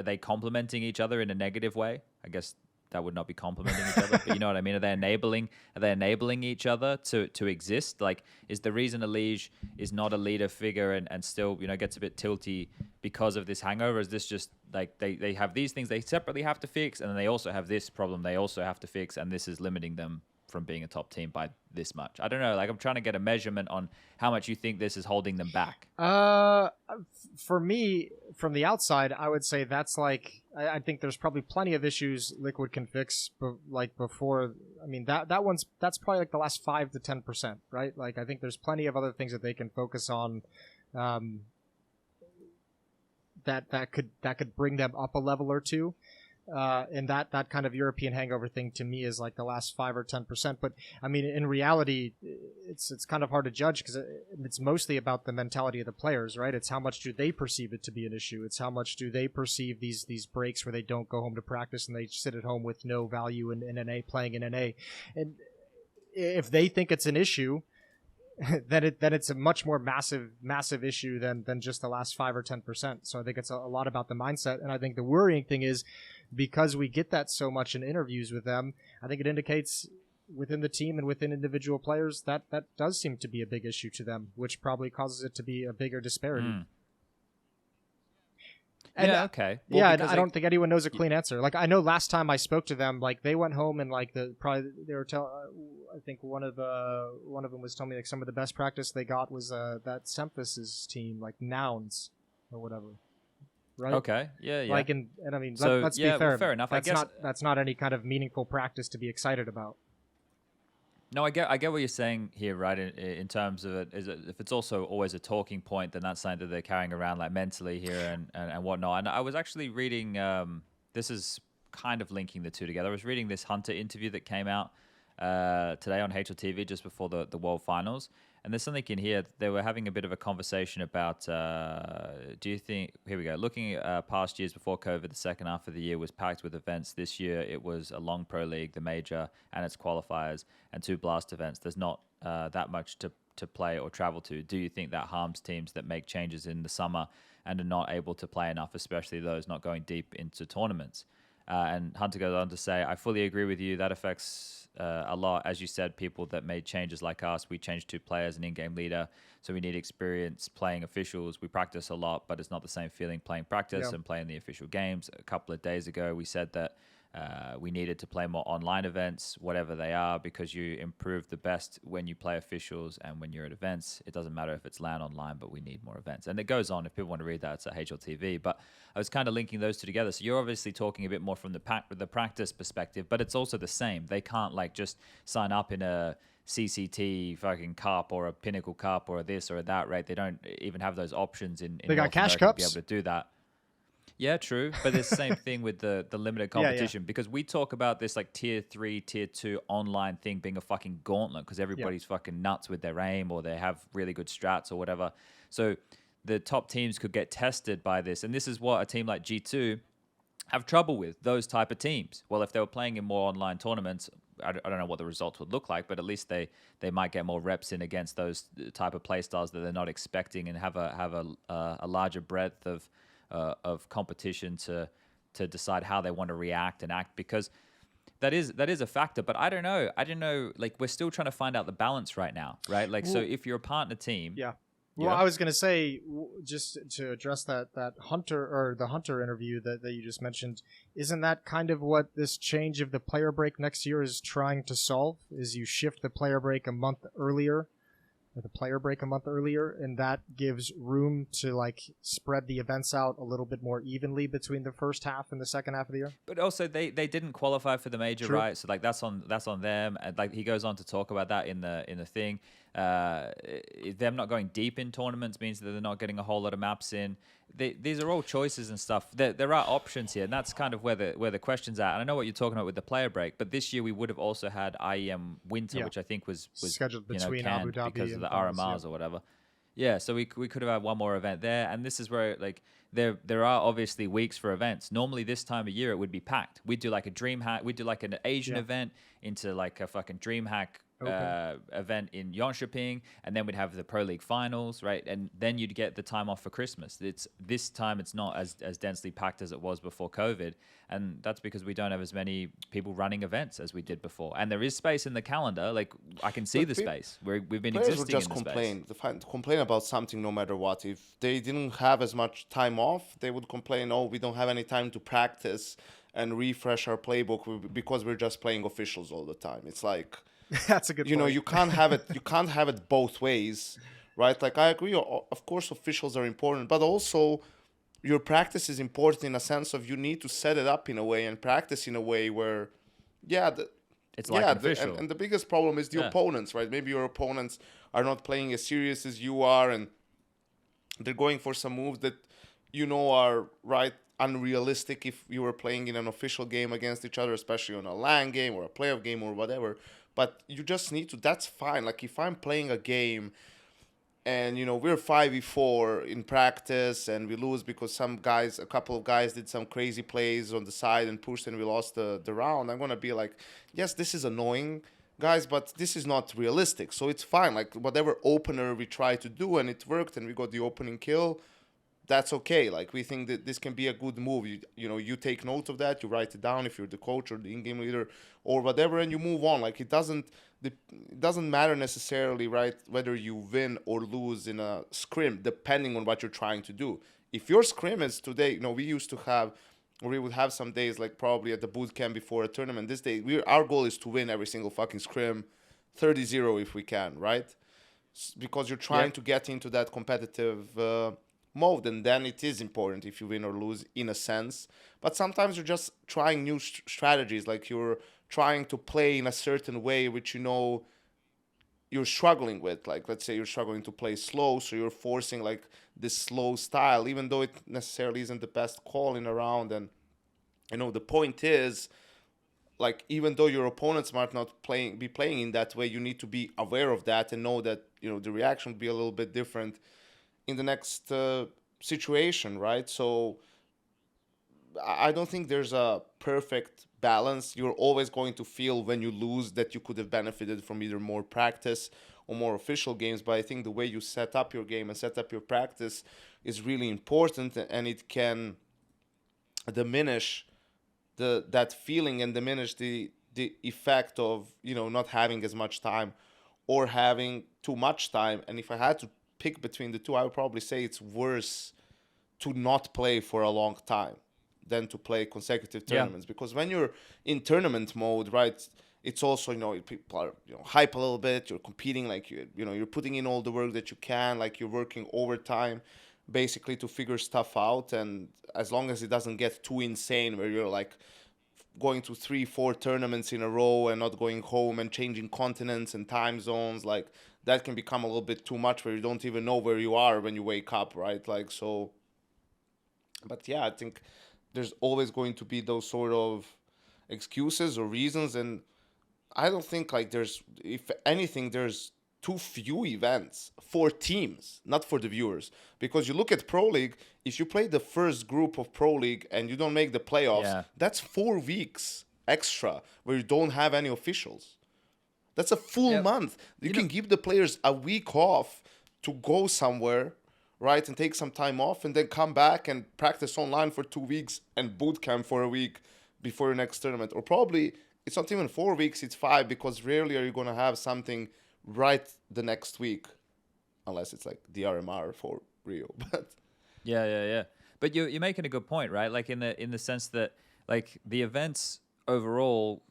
they complementing each other in a negative way? I guess that would not be complementing each other, but you know what I mean? Are they enabling each other to exist? Like, is the reason Elige is not a leader figure and still, gets a bit tilty because of this hangover? Is this just like they have these things they separately have to fix, and then they also have this problem they also have to fix, and this is limiting them from being a top team by this much? I don't know. Like, I'm trying to get a measurement on how much you think this is holding them back. For me, from the outside, I would say that's like, I think there's probably plenty of issues Liquid can fix, but like before. I mean, that's probably like the last 5 to 10%, right? Like, I think there's plenty of other things that they can focus on. That could bring them up a level or two. And that kind of European hangover thing to me is like the last 5 or 10%. But I mean, in reality, it's kind of hard to judge because it's mostly about the mentality of the players, right? It's how much do they perceive it to be an issue. It's how much do they perceive these breaks where they don't go home to practice and they sit at home with no value in NA, playing in NA. And if they think it's an issue, then it's a much more massive issue than just the last 5 or 10%. So I think it's a lot about the mindset. And I think the worrying thing is, because we get that so much in interviews with them, I think it indicates within the team and within individual players that does seem to be a big issue to them, which probably causes it to be a bigger disparity. And, yeah, okay. Well, yeah, I don't think anyone knows a clean answer. Like, I know last time I spoke to them, like, they went home and like they were I think one of them was telling me like some of the best practice they got was that Semphis' team, like Nouns or whatever. Right? Okay. Yeah. Like, and I mean, so, let's be fair. Well, fair enough. That's not any kind of meaningful practice to be excited about. No, I get what you're saying here, right? In terms of if it's also always a talking point, then that's something that they're carrying around like mentally here and whatnot. And I was actually reading. This is kind of linking the two together. I was reading this Hunter interview that came out today on HLTV just before the World Finals. And there's something in here. They were having a bit of a conversation about, do you think, here we go, looking at past years before COVID, the second half of the year was packed with events. This year, it was a long pro league, the major and its qualifiers, and 2 blast events. There's not that much to play or travel to. Do you think that harms teams that make changes in the summer and are not able to play enough, especially those not going deep into tournaments? And Hunter goes on to say, I fully agree with you. That affects a lot. As you said, people that made changes like us, we changed 2 players, an in-game leader, so we need experience playing officials. We practice a lot, but it's not the same feeling playing practice and playing the official games. A couple of days ago, we said that we needed to play more online events, whatever they are, because you improve the best when you play officials and when you're at events. It doesn't matter if it's LAN online, but we need more events. And it goes on. If people want to read that, it's at HLTV. But I was kind of linking those two together. So you're obviously talking a bit more from the practice perspective, but it's also the same. They can't like just sign up in a CCT fucking cup or a Pinnacle cup or a this or a that, right? They don't even have those options in they got North cash America cups to be able to do that. Yeah, true. But it's the same thing with the limited competition because we talk about this like tier 3, tier 2 online thing being a fucking gauntlet because everybody's fucking nuts with their aim or they have really good strats or whatever. So the top teams could get tested by this. And this is what a team like G2 have trouble with, those type of teams. Well, if they were playing in more online tournaments, I don't know what the results would look like, but at least they might get more reps in against those type of play styles that they're not expecting and have a larger breadth of competition to decide how they want to react and act because that is a factor. But I don't know. Like we're still trying to find out the balance right now, right? Like so if you're a partner team, Well, I was going to say, just to address that Hunter or the Hunter interview that you just mentioned, isn't that kind of what this change of the player break next year is trying to solve? Is you shift the player break a month earlier, or the player break a month earlier, and that gives room to like spread the events out a little bit more evenly between the first half and the second half of the year. But also they didn't qualify for the major, right? So like that's on them. And like he goes on to talk about that in the thing. Them not going deep in tournaments means that they're not getting a whole lot of maps in. These are all choices and stuff. There are options here, and that's kind of where the question's at. And I know what you're talking about with the player break, but this year we would have also had IEM Winter, which I think was scheduled between Abu Dhabi because of the finals, RMRs or whatever. Yeah, so we could have had one more event there, and this is where like there are obviously weeks for events. Normally this time of year it would be packed. We'd do like a DreamHack, we'd do like an Asian event into like a fucking DreamHack event in Jönköping, and then we'd have the Pro League finals, right? And then you'd get the time off for Christmas. This time it's not as densely packed as it was before COVID, and that's because we don't have as many people running events as we did before. And there is space in the calendar. Like I can see the space. We've been existing in the space. Complain about something no matter what. If they didn't have as much time off, they would complain, oh, we don't have any time to practice and refresh our playbook because we're just playing officials all the time. It's like That's a good point. you can't have it. You can't have it both ways, right? Like I agree. Of course, officials are important, but also your practice is important in a sense of you need to set it up in a way and practice in a way where, yeah, It's like an official. and the biggest problem is the Yeah. opponents, right? Maybe your opponents are not playing as serious as you are, and they're going for some moves that are right unrealistic if you were playing in an official game against each other, especially on a LAN game or a playoff game or whatever. But you just need to. That's fine. Like if I'm playing a game and we're 5v4 in practice and we lose because a couple of guys did some crazy plays on the side and pushed and we lost the round, I'm gonna be like, yes, this is annoying, guys, but this is not realistic, so it's fine. Like whatever opener we try to do and it worked and we got the opening kill, that's okay. Like we think that this can be a good move. You take note of that, you write it down if you're the coach or the in-game leader or whatever, and you move on. Like it doesn't matter necessarily, right, whether you win or lose in a scrim, depending on what you're trying to do. If your scrim is today, we would have some days like probably at the boot camp before a tournament. This day, our goal is to win every single fucking scrim, 30-0 if we can, right? Because you're trying to get into that competitive mode, and then it is important if you win or lose in a sense. But sometimes you're just trying new strategies, like you're trying to play in a certain way which you're struggling with. Like let's say you're struggling to play slow, so you're forcing like this slow style, even though it necessarily isn't the best call in a round. And the point is, like, even though your opponents might not be playing in that way, you need to be aware of that and know that the reaction will be a little bit different in the next situation, right? So I don't think there's a perfect balance. You're always going to feel when you lose that you could have benefited from either more practice or more official games, but I think the way you set up your game and set up your practice is really important, and it can diminish that feeling and diminish the effect of not having as much time or having too much time. And if I had to pick between the two, I would probably say it's worse to not play for a long time than to play consecutive tournaments. Because when you're in tournament mode, right, it's also people are hype a little bit, you're competing, like you're putting in all the work that you can, like you're working overtime basically to figure stuff out. And as long as it doesn't get too insane where you're like going to 3-4 tournaments in a row and not going home and changing continents and time zones, like that can become a little bit too much where you don't even know where you are when you wake up, right? Like, so, but yeah, I think there's always going to be those sort of excuses or reasons. And I don't think like if anything, there's too few events for teams, not for the viewers. Because you look at Pro League, if you play the first group of Pro League and you don't make the playoffs, that's 4 weeks extra where you don't have any officials. That's a full month. You can give the players a week off to go somewhere, right, and take some time off and then come back and practice online for 2 weeks and boot camp for a week before your next tournament. Or probably it's not even 4 weeks, it's 5, because rarely are you going to have something right the next week, unless it's like the RMR for Rio. But yeah. But you're making a good point, right? Like in the sense that like the events overall,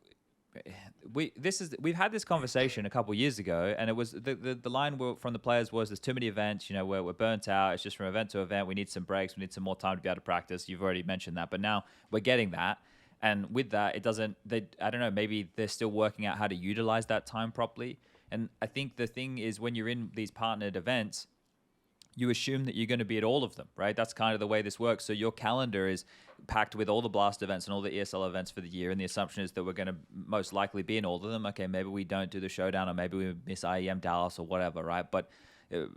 we've had this conversation a couple years ago, and it was the line from the players was, there's too many events, we're burnt out, it's just from event to event, we need some breaks, we need some more time to be able to practice. You've already mentioned that, but now we're getting that. And with that, I don't know, maybe they're still working out how to utilize that time properly. And I think the thing is, when you're in these partnered events, you assume that you're going to be at all of them, right? That's kind of the way this works. So your calendar is packed with all the Blast events and all the ESL events for the year. And the assumption is that we're going to most likely be in all of them. Okay, maybe we don't do the showdown, or maybe we miss IEM Dallas or whatever, right? But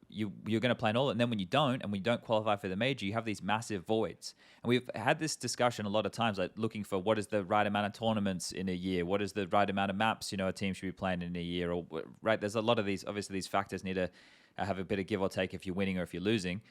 you're going to play in all. And then when you don't, and when you don't qualify for the major, you have these massive voids. And we've had this discussion a lot of times, like looking for what is the right amount of tournaments in a year, what is the right amount of maps a team should be playing in a year, or right. There's a lot of these. Obviously, these factors need to have a bit of give or take if you're winning or if you're losing.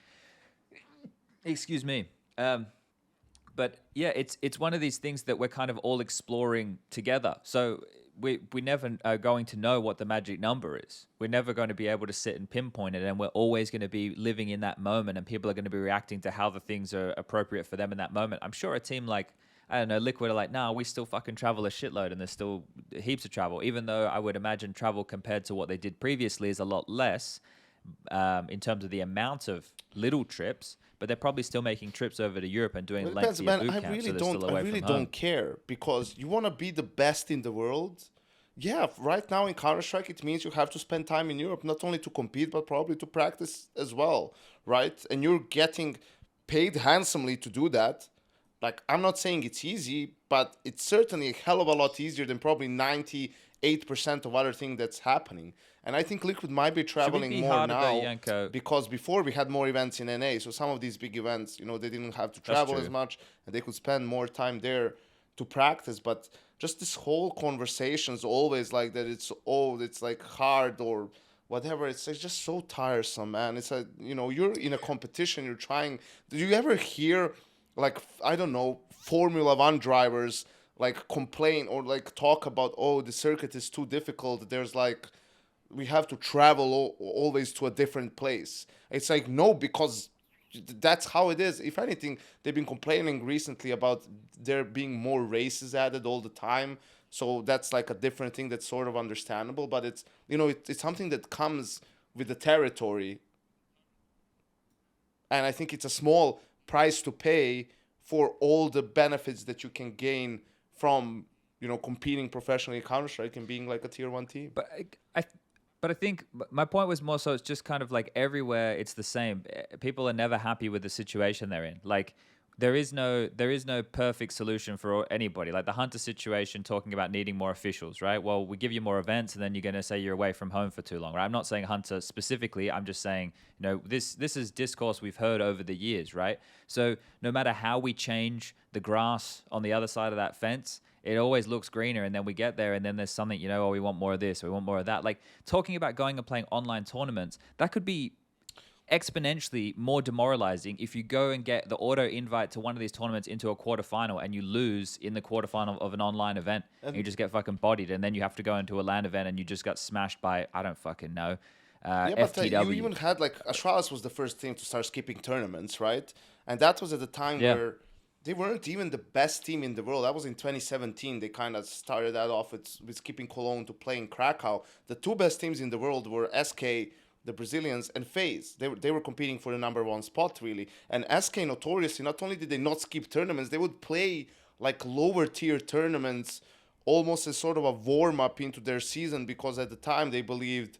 Excuse me. But yeah, it's one of these things that we're kind of all exploring together. So we never are going to know what the magic number is. We're never going to be able to sit and pinpoint it, and we're always going to be living in that moment, and people are going to be reacting to how the things are appropriate for them in that moment. I'm sure a team like I don't know, Liquid are like, nah, we still fucking travel a shitload, and there's still heaps of travel, even though I would imagine travel compared to what they did previously is a lot less in terms of the amount of little trips, but they're probably still making trips over to Europe and doing Well, it depends, lengthier man. boot camps, so they're still I away really from home. don't care, because you want to be the best in the world. Yeah, right now in Counter-Strike, it means you have to spend time in Europe, not only to compete, but probably to practice as well, right? And you're getting paid handsomely to do that. Like, I'm not saying it's easy, but it's certainly a hell of a lot easier than probably 98% of other things that's happening. And I think Liquid might be Should we traveling be more harder though, now, Yanko? because before we had more events in NA. So some of these big events, they didn't have to That's travel as true. much, and they could spend more time there to practice. But just this whole conversation's always like that. It's like hard or whatever. It's just so tiresome, man. It's like, you're in a competition. You're trying. Do you ever hear, like, I don't know, Formula One drivers like complain or like talk about, oh, the circuit is too difficult. There's like, we have to travel always to a different place. It's like, no, because that's how it is. If anything, they've been complaining recently about there being more races added all the time. So that's like a different thing that's sort of understandable. But it's, it's something that comes with the territory. And I think it's a small price to pay for all the benefits that you can gain from, competing professionally in Counter-Strike and being like a tier 1 team. But I think my point was more so it's just kind of like everywhere it's the same. People are never happy with the situation they're in. Like there is no perfect solution for anybody. Like the Hunter situation, talking about needing more officials, right? Well, we give you more events, and then you're going to say you're away from home for too long, right? I'm not saying Hunter specifically. I'm just saying, this is discourse we've heard over the years, right? So no matter how we change the grass on the other side of that fence, it always looks greener, and then we get there, and then there's something, oh, we want more of this, or we want more of that. Like talking about going and playing online tournaments, that could be exponentially more demoralizing if you go and get the auto invite to one of these tournaments into a quarterfinal and you lose in the quarterfinal of an online event, and you just get fucking bodied, and then you have to go into a LAN event and you just got smashed by, I don't fucking know, FTW. You even had like Astralis was the first team to start skipping tournaments, right? And that was at the time where they weren't even the best team in the world. That was in 2017. They kind of started that off with skipping Cologne to play in Krakow. The two best teams in the world were SK, the Brazilians, and FaZe. They were competing for the number 1 spot, really. And SK notoriously, not only did they not skip tournaments, they would play like lower tier tournaments almost as sort of a warm-up into their season, because at the time they believed,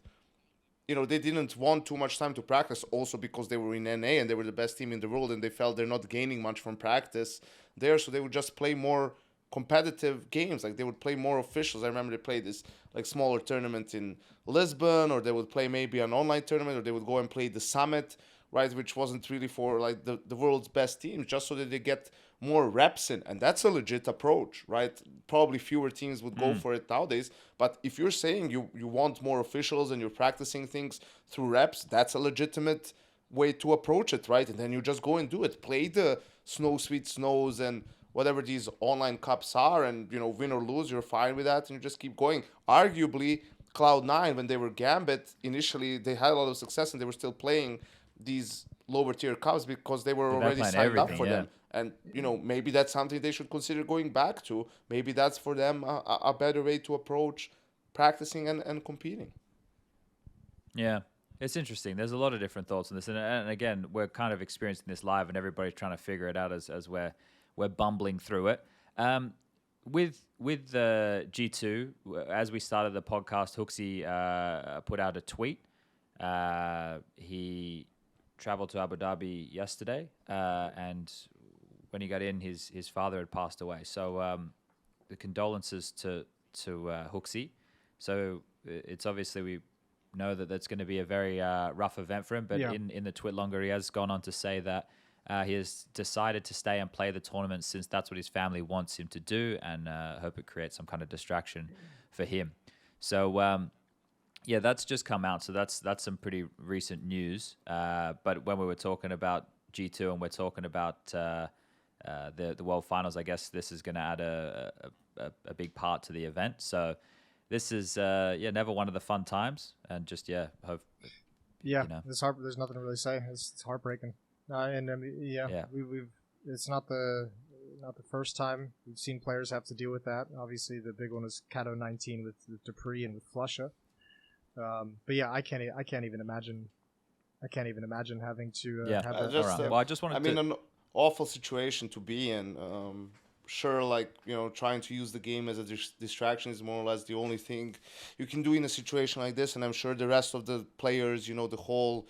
they didn't want too much time to practice, also because they were in NA and they were the best team in the world, and they felt they're not gaining much from practice there, so they would just play more competitive games. Like they would play more officials. I remember they played this like smaller tournament in Lisbon, or they would play maybe an online tournament, or they would go and play the Summit, right, which wasn't really for like the world's best teams, just so that they get more reps in. And that's a legit approach, right? Probably fewer teams would go for it nowadays. But if you're saying you want more officials and you're practicing things through reps, that's a legitimate way to approach it, right? And then you just go and do it. Play the Snow Sweet Snows and whatever these online cups are, and win or lose, you're fine with that, and you just keep going. Arguably, Cloud9, when they were Gambit, initially they had a lot of success, and they were still playing these lower tier cups because they were already signed up for them. And maybe that's something they should consider going back to. Maybe that's for them a better way to approach practicing and competing. Yeah, it's interesting. There's a lot of different thoughts on this, and again, we're kind of experiencing this live, and everybody's trying to figure it out as we're bumbling through it. With G2, as we started the podcast, Hooksy put out a tweet. He traveled to Abu Dhabi yesterday, and when he got in, his father had passed away. So the condolences to Hooksy. So it's obviously, we know that that's going to be a very rough event for him. But in the tweet longer, he has gone on to say that he has decided to stay and play the tournament since that's what his family wants him to do, and hope it creates some kind of distraction for him. So that's just come out. So that's some pretty recent news. But when we were talking about G2 and we're talking about the World Finals, I guess this is going to add a big part to the event. So this is never one of the fun times, and just hope. It's hard. There's nothing to really say. It's heartbreaking. We've it's not not the first time we've seen players have to deal with that. Obviously, the big one was Cato 19 with Dupree and with Flusha. But yeah, I can't even imagine. I can't even imagine having to have that. Just, Well, I just wanted to. an awful situation to be in. Sure, like, trying to use the game as a distraction is more or less the only thing you can do in a situation like this, and I'm sure the rest of the players, the whole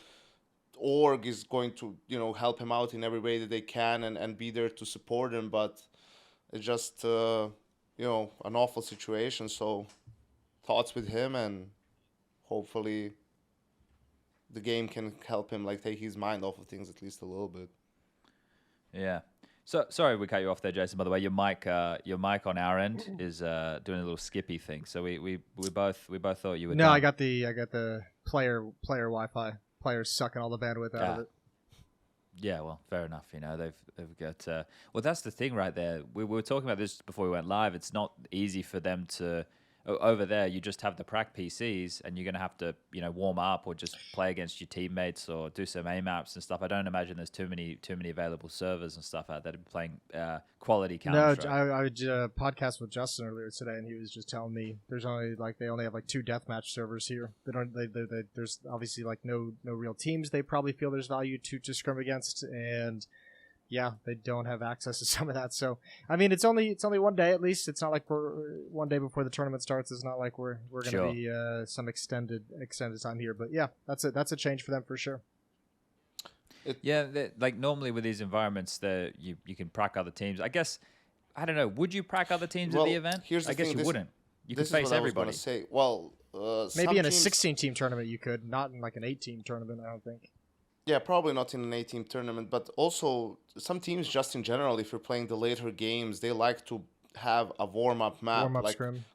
org is going to, help him out in every way that they can and be there to support him, but it's just, an awful situation. So thoughts with him, and hopefully the game can help him, like, take his mind off of things at least a little bit. Yeah. So sorry we cut you off there, Jason. By the way, your mic on our end is doing a little skippy thing. So we both thought you were. No, done. I got the player Wi-Fi. Players sucking all the bandwidth out of it. Yeah, well, fair enough. They've got. Well, that's the thing right there. We were talking about this before we went live. It's not easy for them to. Over there, you just have the prac PCs, and you're going to have to, warm up or just play against your teammates or do some aim maps and stuff. I don't imagine there's too many available servers and stuff out there to be playing quality Counter-Strike. No, I did a podcast with Justin earlier today, and he was just telling me they only have like 2 deathmatch servers here. There's obviously like no real teams they probably feel there's value to scrim against, and yeah, they don't have access to some of that. So, I mean, it's only one day at least. It's not like we're one day before the tournament starts. It's not like we're going to be some extended time here. But yeah, that's a change for them for sure. Like normally with these environments, you can prac other teams. I guess I don't know. Would you prac other teams at the event? I guess you wouldn't. You could face everybody. Say. Well, maybe in a 16-team tournament you could, not in like an 8-team tournament. I don't think. Yeah, probably not in an 8-team tournament, but also some teams just in general, if you're playing the later games, they like to have a warm-up map,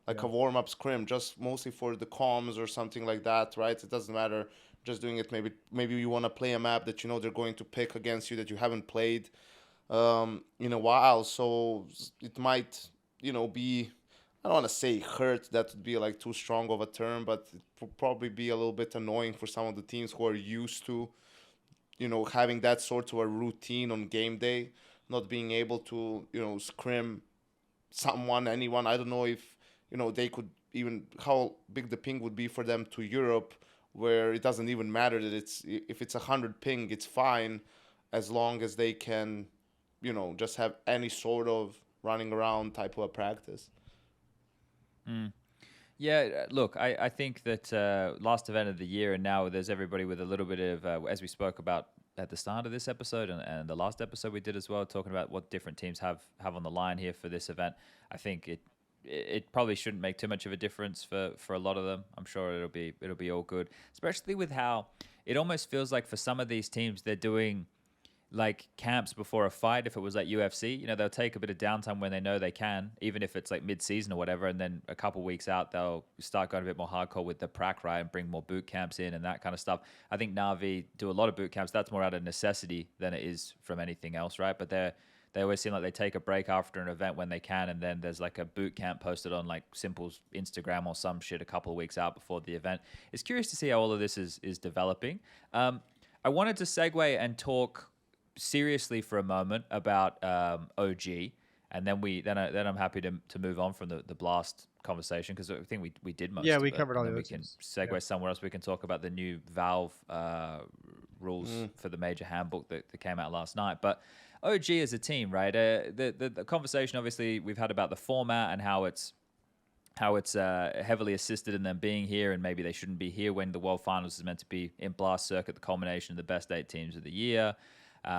a warm-up scrim, just mostly for the comms or something like that, right? It doesn't matter, just doing it. Maybe you want to play a map that they're going to pick against you that you haven't played in a while, so it might, be, I don't want to say hurt, that would be like too strong of a term, but it will probably be a little bit annoying for some of the teams who are used to having that sort of a routine on game day, not being able to, scrim anyone. I don't know if, they could even, how big the ping would be for them to Europe, where it doesn't even matter that if it's 100 ping, it's fine, as long as they can, just have any sort of running around type of a practice. Yeah, look, I think that last event of the year, and now there's everybody with a little bit of, as we spoke about at the start of this episode and the last episode we did as well, talking about what different teams have on the line here for this event. I think it probably shouldn't make too much of a difference for a lot of them. I'm sure it'll be all good, especially with how it almost feels like for some of these teams they're doing like camps before a fight. If it was like UFC, they'll take a bit of downtime when they know they can, even if it's like mid-season or whatever, and then a couple weeks out they'll start going a bit more hardcore with the prac, right, and bring more boot camps in and that kind of stuff. I think Na'Vi do a lot of boot camps. That's more out of necessity than it is from anything else, right? But they always seem like they take a break after an event when they can, and then there's like a boot camp posted on like Simple's Instagram or some shit a couple of weeks out before the event. It's curious to see how all of this is developing. I wanted to segue and talk seriously for a moment about OG, and then I'm happy to move on from the Blast conversation, because I think we did most. Yeah, we covered all the other other teams. We can segue Yeah. somewhere else. We can talk about the new Valve rules for the Major Handbook that came out last night. But OG as a team, right? The conversation obviously we've had about the format and how it's heavily assisted in them being here, and maybe they shouldn't be here when the World Finals is meant to be in Blast Circuit, the culmination of the best 8 teams of the year.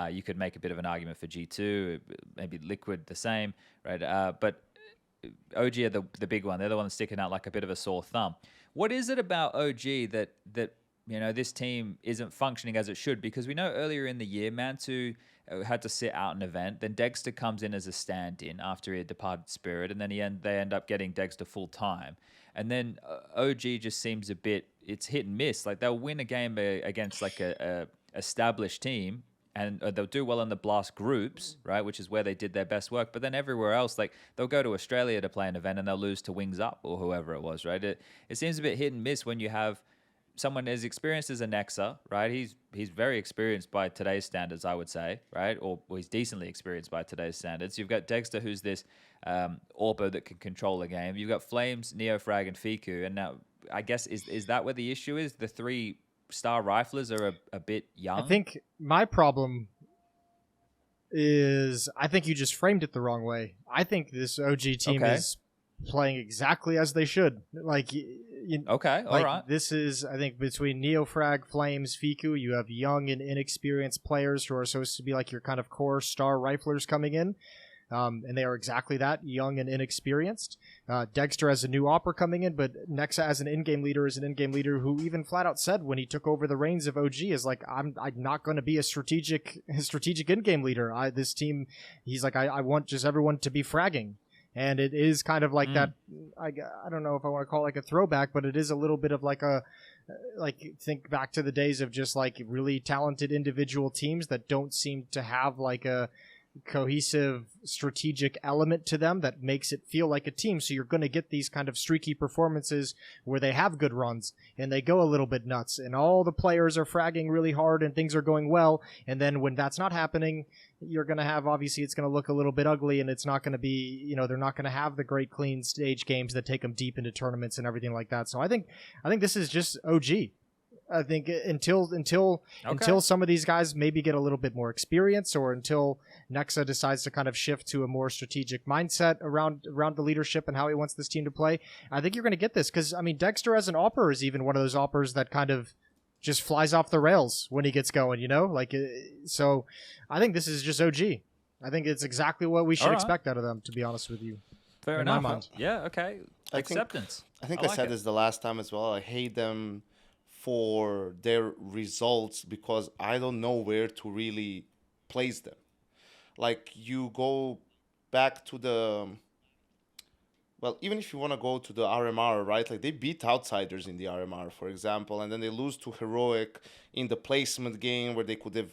You could make a bit of an argument for G2, maybe Liquid the same, right? But OG are the big one. They're the one that's sticking out like a bit of a sore thumb. What is it about OG that this team isn't functioning as it should? Because we know earlier in the year, Mantu had to sit out an event. Then Dexter comes in as a stand-in after he had departed Spirit, and then they end up getting Dexter full time. And then OG just seems it's hit and miss. Like they'll win a game against like a established team, and they'll do well in the Blast groups, right, which is where they did their best work. But then everywhere else, like they'll go to Australia to play an event and they'll lose to Wings Up or whoever it was, right? It seems a bit hit and miss when you have someone as experienced as a Nexa, right? He's very experienced by today's standards, I would say, right? Or he's decently experienced by today's standards. You've got Dexter, who's this Orpo that can control the game. You've got Flames, Neofrag, and Fiku. And now, I guess, is that where the issue is? The 3-star riflers are a bit young? I think my problem is I think you just framed it the wrong way. I think this OG team is playing exactly as they should. Like, okay, all right. This is, I think, between Neofrag, Flames, Fiku, you have young and inexperienced players who are supposed to be like your kind of core star riflers coming in. And they are exactly that, young and inexperienced. Dexter has a new opera coming in, but Nexa as an in-game leader is an in-game leader who even flat out said when he took over the reins of OG is like, I'm not going to be a strategic in-game leader. This team, he's like, I want just everyone to be fragging. And it is kind of like that, I don't know if I want to call it like a throwback, but it is a little bit of like think back to the days of just like really talented individual teams that don't seem to have like a cohesive strategic element to them that makes it feel like a team. So you're going to get these kind of streaky performances where they have good runs and they go a little bit nuts and all the players are fragging really hard and things are going well. And then when that's not happening, you're going to have, obviously it's going to look a little bit ugly and it's not going to be, they're not going to have the great clean stage games that take them deep into tournaments and everything like that. So I think this is just OG. I think until some of these guys maybe get a little bit more experience, or until Nexa decides to kind of shift to a more strategic mindset around the leadership and how he wants this team to play, I think you're going to get this. Because, I mean, Dexter as an opera is even one of those operas that kind of just flies off the rails when he gets going, So I think this is just OG. I think it's exactly what we should expect out of them, to be honest with you. Fair enough. Yeah, okay. Acceptance. I think I said this the last time as well. I hate them for their results because I don't know where to really place them. Like, you go back to even if you want to go to the RMR, right? Like, they beat outsiders in the RMR, for example, and then they lose to Heroic in the placement game where they could have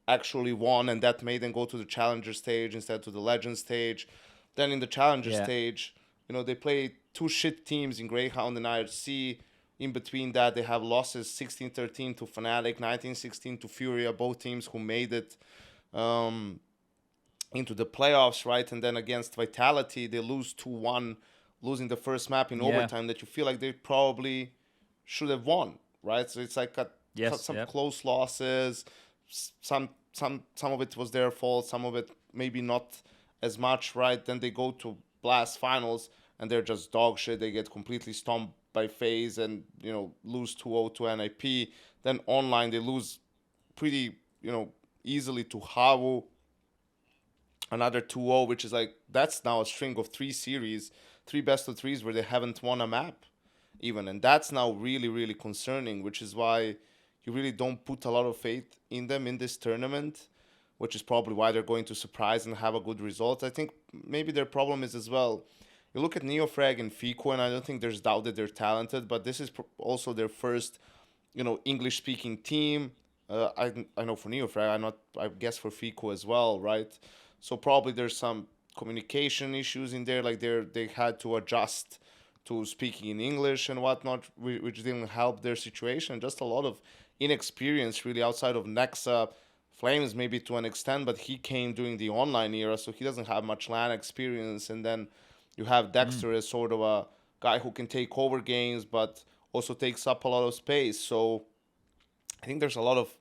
actually won, and that made them go to the Challenger stage instead to the Legend stage. Then in the Challenger stage, they play two shit teams in Greyhound and IRC. In between that, they have losses 16-13 to Fnatic, 19-16 to Furia, both teams who made it into the playoffs, right? And then against Vitality, they lose 2-1, losing the first map in overtime that you feel like they probably should have won, right? So it's like some close losses. Some of it was their fault, some of it maybe not as much, right? Then they go to Blast Finals, and they're just dog shit. They get completely stomped by FaZe and, lose 2-0 to NIP. Then online, they lose pretty, easily to Havu. Another 2-0, which is like, that's now a string of 3 series, 3 best of 3s where they haven't won a map even. And that's now really, really concerning, which is why you really don't put a lot of faith in them in this tournament, which is probably why they're going to surprise and have a good result. I think maybe their problem is as well, you look at Neofrag and Fiku, and I don't think there's doubt that they're talented, but this is also their first, English-speaking team. I know for Neofrag, I guess for Fiku as well, right? So probably there's some communication issues in there, like they had to adjust to speaking in English and whatnot, which didn't help their situation. Just a lot of inexperience, really, outside of Nexa. Flames maybe to an extent, but he came during the online era, so he doesn't have much LAN experience, and then you have Dexter as sort of a guy who can take over games, but also takes up a lot of space. So I think there's a lot of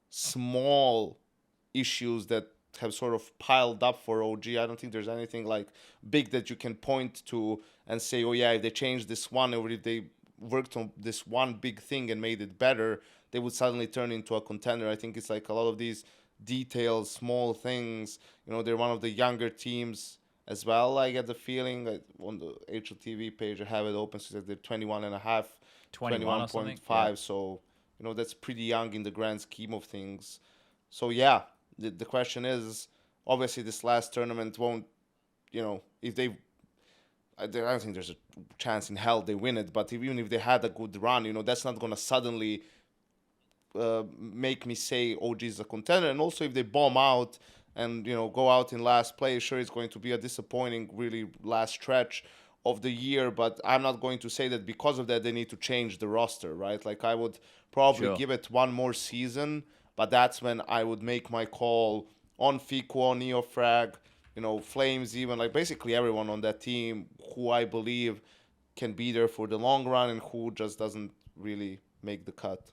small issues that have sort of piled up for OG. I don't think there's anything like big that you can point to and say, oh yeah, if they changed this one, or if they worked on this one big thing and made it better, they would suddenly turn into a contender. I think it's like a lot of these details, small things. They're one of the younger teams as well. I get the feeling that on the HLTV page, I have it open, so that they're 21.5, 21.5. So, that's pretty young in the grand scheme of things. So, yeah, the question is, obviously, this last tournament won't, if they, I don't think there's a chance in hell they win it, but even if they had a good run, that's not going to suddenly make me say OG is a contender. And also, if they bomb out and go out in last place, sure, it's going to be a disappointing really last stretch of the year, but I'm not going to say that because of that they need to change the roster, right? Like I would probably Sure. give it one more season, but that's when I would make my call on Fico, on Neofrag, Flames, even like basically everyone on that team who I believe can be there for the long run and who just doesn't really make the cut.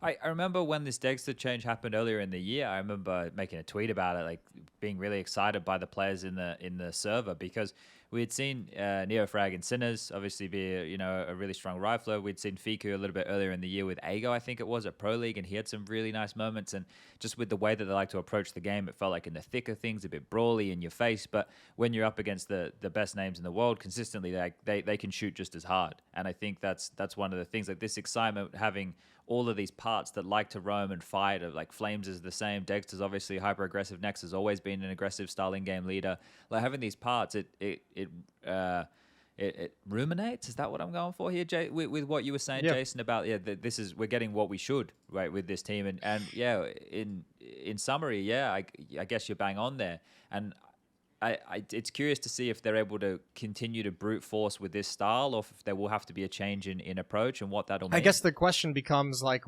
I remember when this Dexter change happened earlier in the year. I remember making a tweet about it, like being really excited by the players in the server, because we had seen Neofrag and Sinners obviously be a really strong rifler. We'd seen Fiku a little bit earlier in the year with Ago, I think it was, at Pro League, and he had some really nice moments. And just with the way that they like to approach the game, it felt like in the thick of things, a bit brawly in your face. But when you're up against the best names in the world consistently, they can shoot just as hard. And I think that's one of the things, like this excitement, having all of these parts that like to roam and fight. Like Flames is the same. Dexter's obviously hyper aggressive. Nex has always been an aggressive style in-game leader. Like having these parts, it ruminates. Is that what I'm going for here, Jay? With what you were saying, Jason, about we're getting what we should, right, with this team, and in summary, I guess you're bang on there. And it's curious to see if they're able to continue to brute force with this style, or if there will have to be a change in approach and what that'll mean. I guess the question becomes, like, at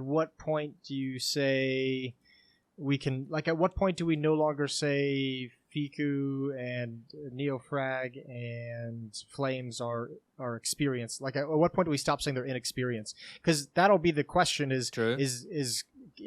what point do you say we can, like, at what point do we no longer say Fiku and Neofrag and Flames are experienced? Like, at what point do we stop saying they're inexperienced? Because that'll be the question, is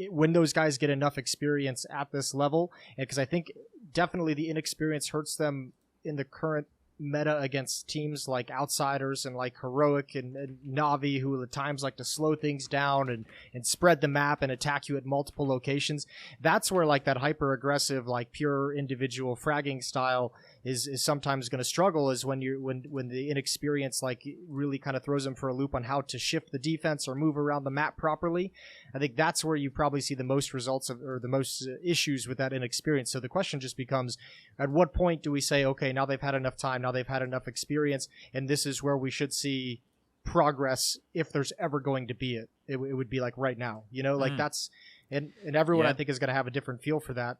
when those guys get enough experience at this level. And because I think definitely the inexperience hurts them in the current meta against teams like Outsiders and like Heroic and Navi, who at times like to slow things down and spread the map and attack you at multiple locations. That's where like that hyper aggressive, like pure individual fragging style is sometimes going to struggle, is when the inexperience like really kind of throws them for a loop on how to shift the defense or move around the map properly. I think that's where you probably see the most results or the most issues with that inexperience. So the question just becomes, at what point do we say, okay, now they've had enough time, now they've had enough experience, and this is where we should see progress, if there's ever going to be it would be like right now, like that's, and everyone I think is going to have a different feel for that.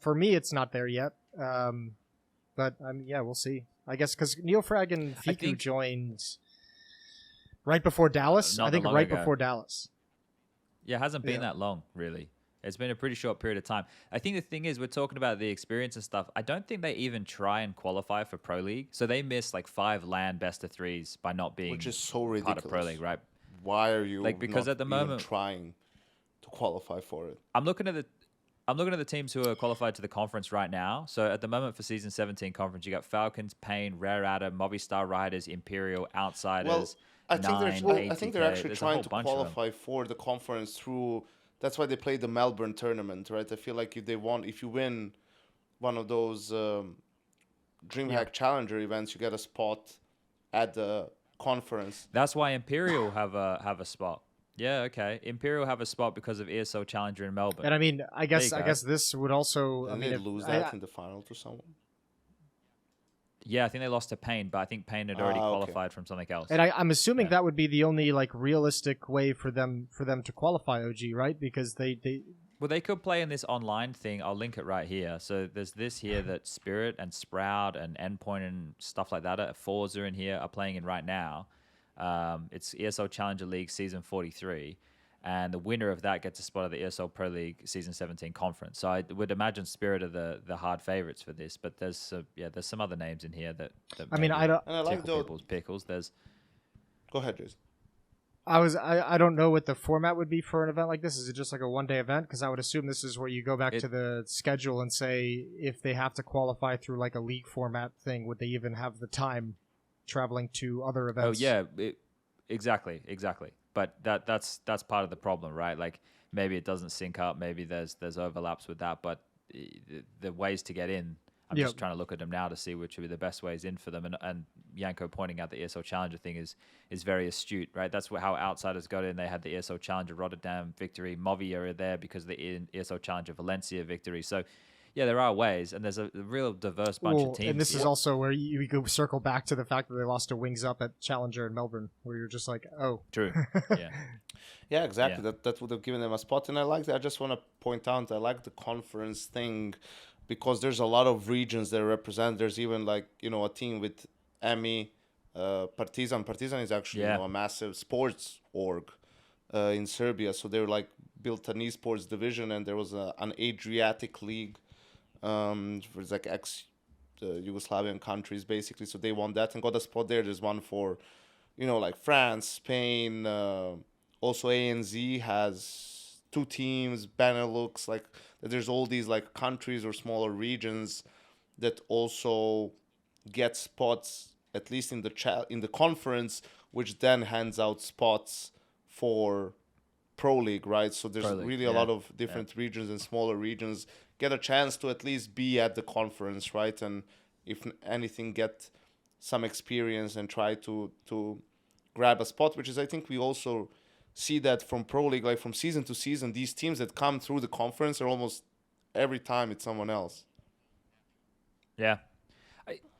For me, it's not there yet. But we'll see. I guess because Neofrag and Fiku joined right before Dallas. I think before Dallas. Yeah, it hasn't been that long, really. It's been a pretty short period of time. I think the thing is, we're talking about the experience and stuff. I don't think they even try and qualify for Pro League. So they missed like 5 LAN best of 3s by not being, which is so ridiculous, part of Pro League, right? Why are you because not at the moment trying to qualify for it? I'm looking at the teams who are qualified to the conference right now. So at the moment for Season 17 conference, you got Falcons, Pain, Rare Adam, Movistar Riders, Imperial, Outsiders. I think they're actually trying to qualify for the conference through. That's why they play the Melbourne tournament, right? I feel like if you win one of those DreamHack Challenger events, you get a spot at the conference. That's why Imperial have a spot. Yeah, okay. Imperial have a spot because of ESL Challenger in Melbourne. And I mean, I guess this would also. Didn't they lose that in the final to someone? Yeah, I think they lost to Pain, but I think Pain had already qualified from something else. And I'm assuming that would be the only like realistic way for them to qualify OG, right? Because they Well, they could play in this online thing. I'll link it right here. So there's this here that Spirit and Sprout and Endpoint and stuff like that, Forza in here, are playing in right now. It's ESL Challenger League Season 43. And the winner of that gets a spot at the ESL Pro League Season 17 conference. So I would imagine Spirit are the hard favorites for this. But there's some other names in here that I mean, I don't. And I like people's pickles. There's. Go ahead, Jason. I don't know what the format would be for an event like this. Is it just like a one-day event? Because I would assume this is where you go back to the schedule and say if they have to qualify through like a league format thing, would they even have the time traveling to other events? Oh yeah, exactly. But that's part of the problem, right? Like maybe it doesn't sync up, maybe there's overlaps with that, but the ways to get in, I'm just trying to look at them now to see which would be the best ways in for them. And Yanko pointing out the ESL Challenger thing is very astute, right? That's how Outsiders got in. They had the ESL Challenger Rotterdam victory. Movi are there because of the ESL Challenger Valencia victory. So yeah, there are ways, and there's a real diverse bunch of teams. And this is also where you go circle back to the fact that they lost to Wings Up at Challenger in Melbourne, where you're just like, oh. True, yeah. Yeah, exactly. Yeah. That would have given them a spot, and I like that. I just want to point out, I like the conference thing because there's a lot of regions that represent. There's even like, a team with EMI, Partizan. Partizan is actually, a massive sports org in Serbia. So they were like built an esports division, and there was an Adriatic league for like Yugoslavian countries basically. So they won that and got a spot there. There's one for, like France, Spain. Also ANZ has 2 teams. Benelux, like there's all these like countries or smaller regions that also get spots, at least in the conference, which then hands out spots for Pro League, right? So there's really a lot of different regions, and smaller regions get a chance to at least be at the conference, right? And if anything, get some experience and try to grab a spot, which is, I think we also see that from Pro League, like from season to season, these teams that come through the conference are almost every time it's someone else. Yeah.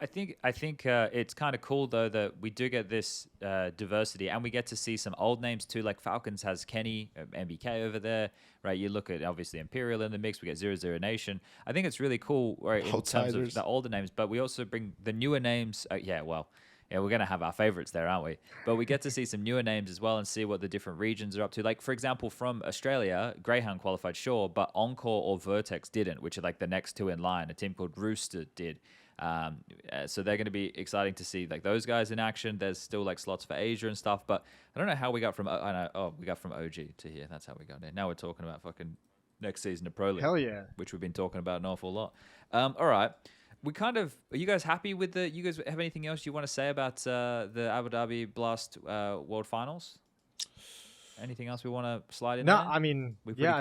I think it's kind of cool though that we do get this diversity, and we get to see some old names too. Like Falcons has Kenny, MBK over there, right? You look at obviously Imperial in the mix. We get 0-0 Nation. I think it's really cool, right, in terms of the older names, but we also bring the newer names. We're gonna have our favorites there, aren't we? But we get to see some newer names as well and see what the different regions are up to. Like for example, from Australia, Greyhound qualified, sure, but Encore or Vertex didn't, which are like the next 2 in line. A team called Rooster did. So they're going to be exciting to see like those guys in action. There's still like slots for Asia and stuff, but I don't know how we got from we got from OG to here. That's how we got there. Now we're talking about fucking next season of Pro League. Hell yeah, which we've been talking about an awful lot. All right, are you guys happy with you guys have anything else you want to say about the Abu Dhabi Blast World Finals? Anything else we want to slide in? No, there? I mean, I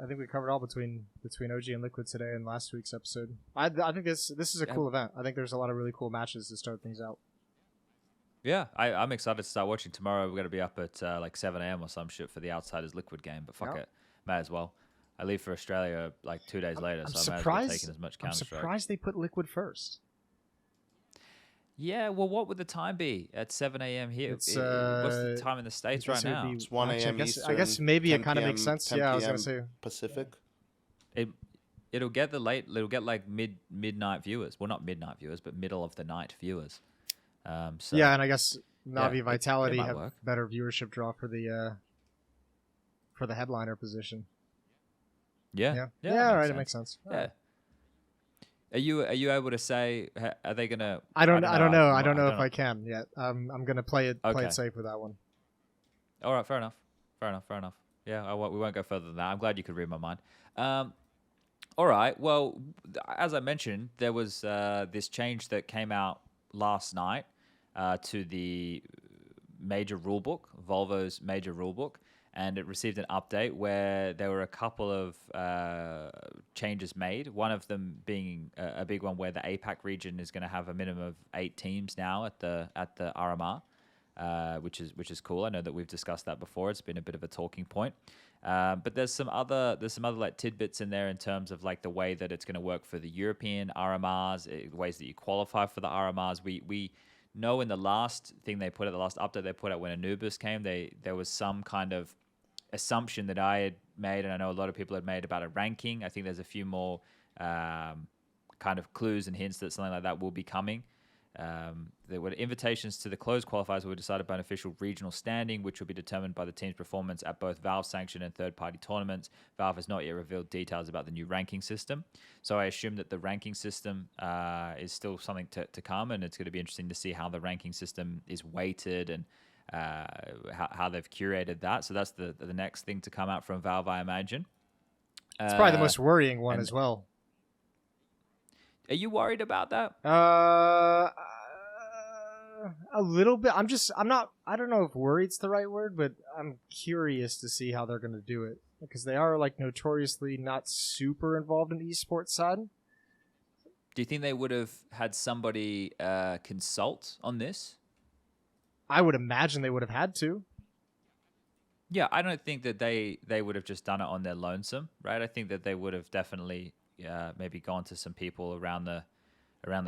think we covered all between OG and Liquid today in last week's episode. I think this is a cool event. I think there's a lot of really cool matches to start things out. Yeah, I'm excited to start watching tomorrow. We're going to be up at like 7 a.m. or some shit for the Outsiders Liquid game, but fuck it, may as well. I leave for Australia like 2 days later, so I may as well take in as much Counter-Strike. I'm surprised they put Liquid first. Yeah, well, what would the time be at 7 a.m. here? What's the time in the States right now? It's 1 a.m. Eastern. I guess maybe it kind of makes sense. Yeah, I was gonna say Pacific. It'll get like midnight viewers. Well, not midnight viewers, but middle of the night viewers. So, yeah, and I guess Navi Vitality have work. better viewership draw for the headliner position. Yeah. All right, it makes sense. Yeah. Are you able to say, are they gonna? I don't know. I don't know if I can yet. I'm gonna play it safe with that one. All right, fair enough. Yeah, we won't go further than that. I'm glad you could read my mind. All right. Well, as I mentioned, there was this change that came out last night to the major rulebook, Volvo's major rulebook. And it received an update where there were a couple of changes made. One of them being a big one where the APAC region is going to have a minimum of 8 teams now at the RMR, which is cool. I know that we've discussed that before. It's been a bit of a talking point. But there's some other like tidbits in there in terms of like the way that it's going to work for the European RMRs, ways that you qualify for the RMRs. We know in the last thing they put out, the last update they put out when Anubis came, there was some kind of assumption that I had made, and I know a lot of people had made about a ranking. I think there's a few more kind of clues and hints that something like that will be coming. There were invitations to the closed qualifiers were decided by an official regional standing, which will be determined by the team's performance at both Valve-sanctioned and third-party tournaments. Valve has not yet revealed details about the new ranking system. So I assume that the ranking system is still something to come, and it's going to be interesting to see how the ranking system is weighted and how they've curated that. So that's the next thing to come out from Valve, I imagine. It's probably the most worrying one as well. Are you worried about that? A little bit. I don't know if worried's the right word, but I'm curious to see how they're going to do it, because they are like notoriously not super involved in the esports side. Do you think they would have had somebody consult on this? I would imagine they would have had to. Yeah, I don't think that they would have just done it on their lonesome, right? I think that they would have definitely maybe gone to some people around the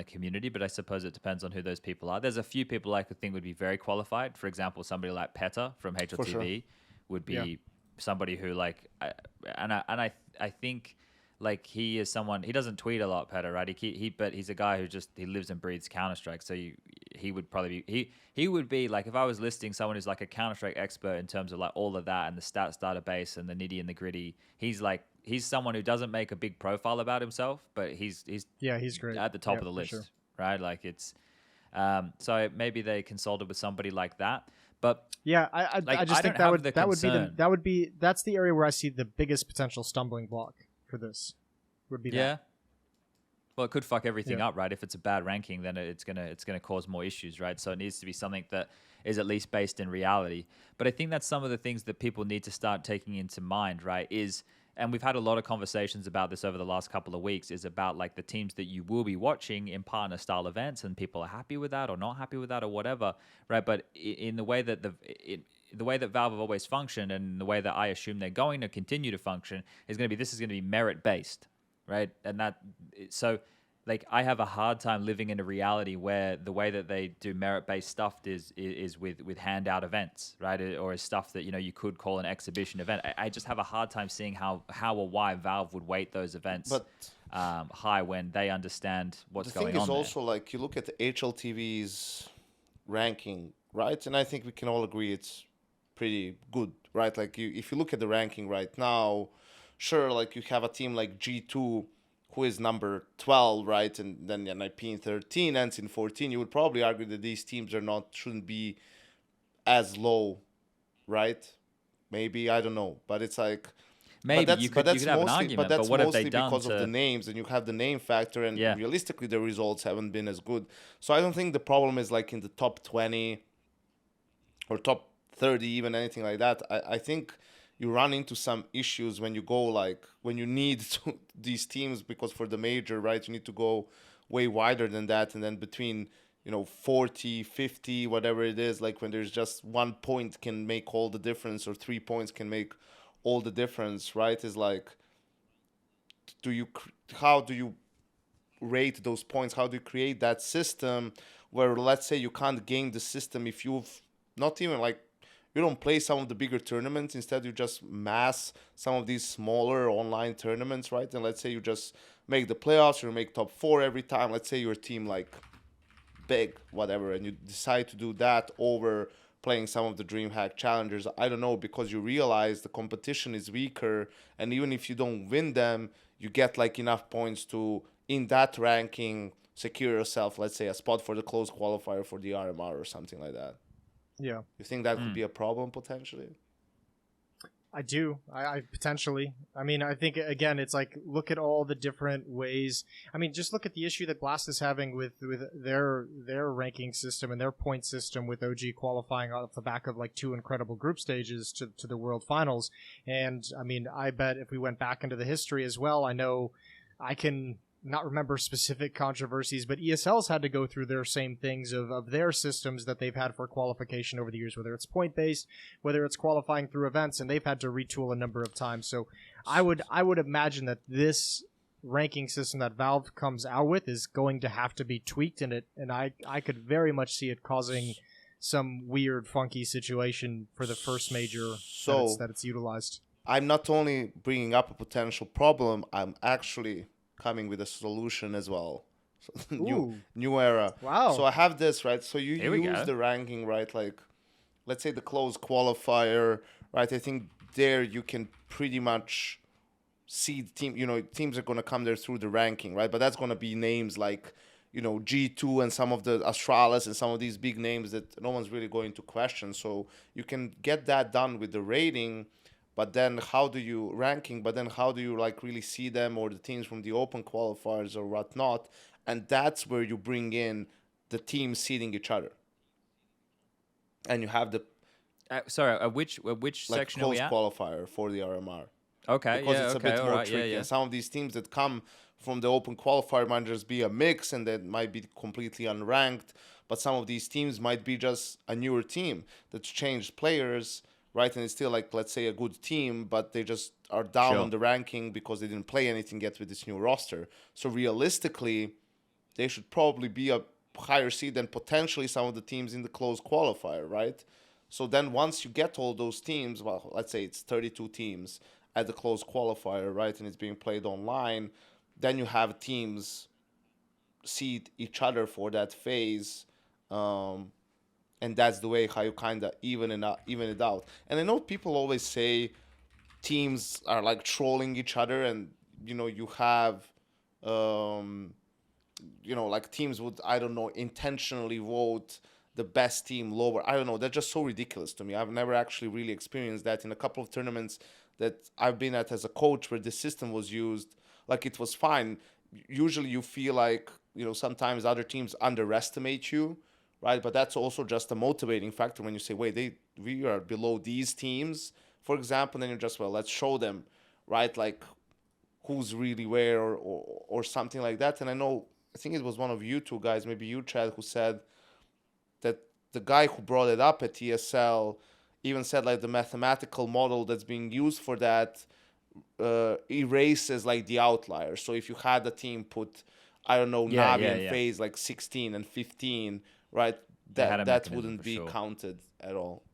community, but I suppose it depends on who those people are. There's a few people I could think would be very qualified. For example, somebody like Peta from HLTV would be somebody who I think like he is someone, he doesn't tweet a lot, Petter, right? But he's a guy who he lives and breathes Counter-Strike. So he would probably be, he would be like, if I was listing someone who's like a Counter-Strike expert in terms of like all of that and the stats database and the nitty and the gritty, he's someone who doesn't make a big profile about himself, but he's great at the top of the list, sure. right? Like it's, so maybe they consulted with somebody like that. But yeah, I just think that's the area where I see the biggest potential stumbling block for this. Would be that. Well, it could fuck everything up, right? If it's a bad ranking, then it's gonna cause more issues, right? So it needs to be something that is at least based in reality. But I think that's some of the things that people need to start taking into mind, right? And we've had a lot of conversations about this over the last couple of weeks, is about like the teams that you will be watching in partner style events, and people are happy with that or not happy with that or whatever, right? But in the way that the way that Valve have always functioned, and the way that I assume they're going to continue to function, is going to be merit based, right? And so like I have a hard time living in a reality where the way that they do merit-based stuff is with handout events, right? Or is stuff that, you could call an exhibition event. I just have a hard time seeing how or why Valve would weight those events high when they understand what's going on. The thing is also like, you look at the HLTV's ranking, right? And I think we can all agree it's pretty good, right? Like if you look at the ranking right now, sure, like you have a team like G2, who is number 12, right? And then IP in 13, ends in 14. You would probably argue that these teams shouldn't be as low, right? Maybe, I don't know. But it's like... Maybe you could have an argument, but what have they done because of the names, and you have the name factor, and realistically the results haven't been as good. So I don't think the problem is like in the top 20 or top 30, even anything like that. I think you run into some issues when you need these teams, because for the major, right, you need to go way wider than that. And then between, 40, 50, whatever it is, like when there's just 1 point can make all the difference, or 3 points can make all the difference, right? Is like, how do you rate those points? How do you create that system where, let's say, you can't game the system if you've not even like, you don't play some of the bigger tournaments. Instead, you just mass some of these smaller online tournaments, right? And let's say you just make the playoffs, or make top 4 every time. Let's say your team like big, whatever, and you decide to do that over playing some of the DreamHack challengers. I don't know, because you realize the competition is weaker, and even if you don't win them, you get like enough points to, in that ranking, secure yourself, let's say, a spot for the close qualifier for the RMR or something like that. Yeah. You think that could be a problem potentially? I do. I potentially. I mean, I think, again, it's like, look at all the different ways. I mean, just look at the issue that Blast is having with their ranking system and their point system, with OG qualifying off the back of like 2 incredible group stages to the World Finals. And I mean, I bet if we went back into the history as well, I know I can not remember specific controversies, but ESL's had to go through their same things of their systems that they've had for qualification over the years, whether it's point-based, whether it's qualifying through events, and they've had to retool a number of times. So I would imagine that this ranking system that Valve comes out with is going to have to be tweaked in it, and I could very much see it causing some weird, funky situation for the first major that it's utilized. I'm not only bringing up a potential problem, I'm actually coming with a solution as well. So new era. Wow. So I have this, right? So you use the ranking, right? Like, let's say the close qualifier, right? I think there you can pretty much see the team, teams are going to come there through the ranking, right? But that's going to be names like, G2 and some of the Astralis and some of these big names that no one's really going to question. So you can get that done with the rating. But then how do you like really see them, or the teams from the open qualifiers or whatnot? And that's where you bring in the teams seeding each other. And you have the which like section are we at? Close qualifier for the RMR. Okay, because it's a bit more tricky. And some of these teams that come from the open qualifier might just be a mix, and that might be completely unranked. But some of these teams might be just a newer team that's changed players, right? And it's still like, let's say, a good team, but they just are down on the ranking because they didn't play anything yet with this new roster. So realistically, they should probably be a higher seed than potentially some of the teams in the close qualifier, right? So then once you get all those teams, well, let's say it's 32 teams, at the close qualifier, right? And it's being played online, then you have teams seed each other for that phase, and that's the way how you kind of even it out. And I know people always say teams are like trolling each other, and you have like teams would, I don't know, intentionally vote the best team lower. I don't know. That's just so ridiculous to me. I've never actually really experienced that in a couple of tournaments that I've been at as a coach where this system was used. Like, it was fine. Usually you feel like, sometimes other teams underestimate you, right? But that's also just a motivating factor when you say, wait, we are below these teams, for example, then you're just, well, let's show them, right? Like, who's really where, or something like that. And I think it was one of you two guys, maybe you, Chad, who said that the guy who brought it up at ESL even said like the mathematical model that's being used for that erases like the outlier. So if you had a team put, I don't know, Navi and FaZe like 16 and 15, right, that wouldn't be counted at all.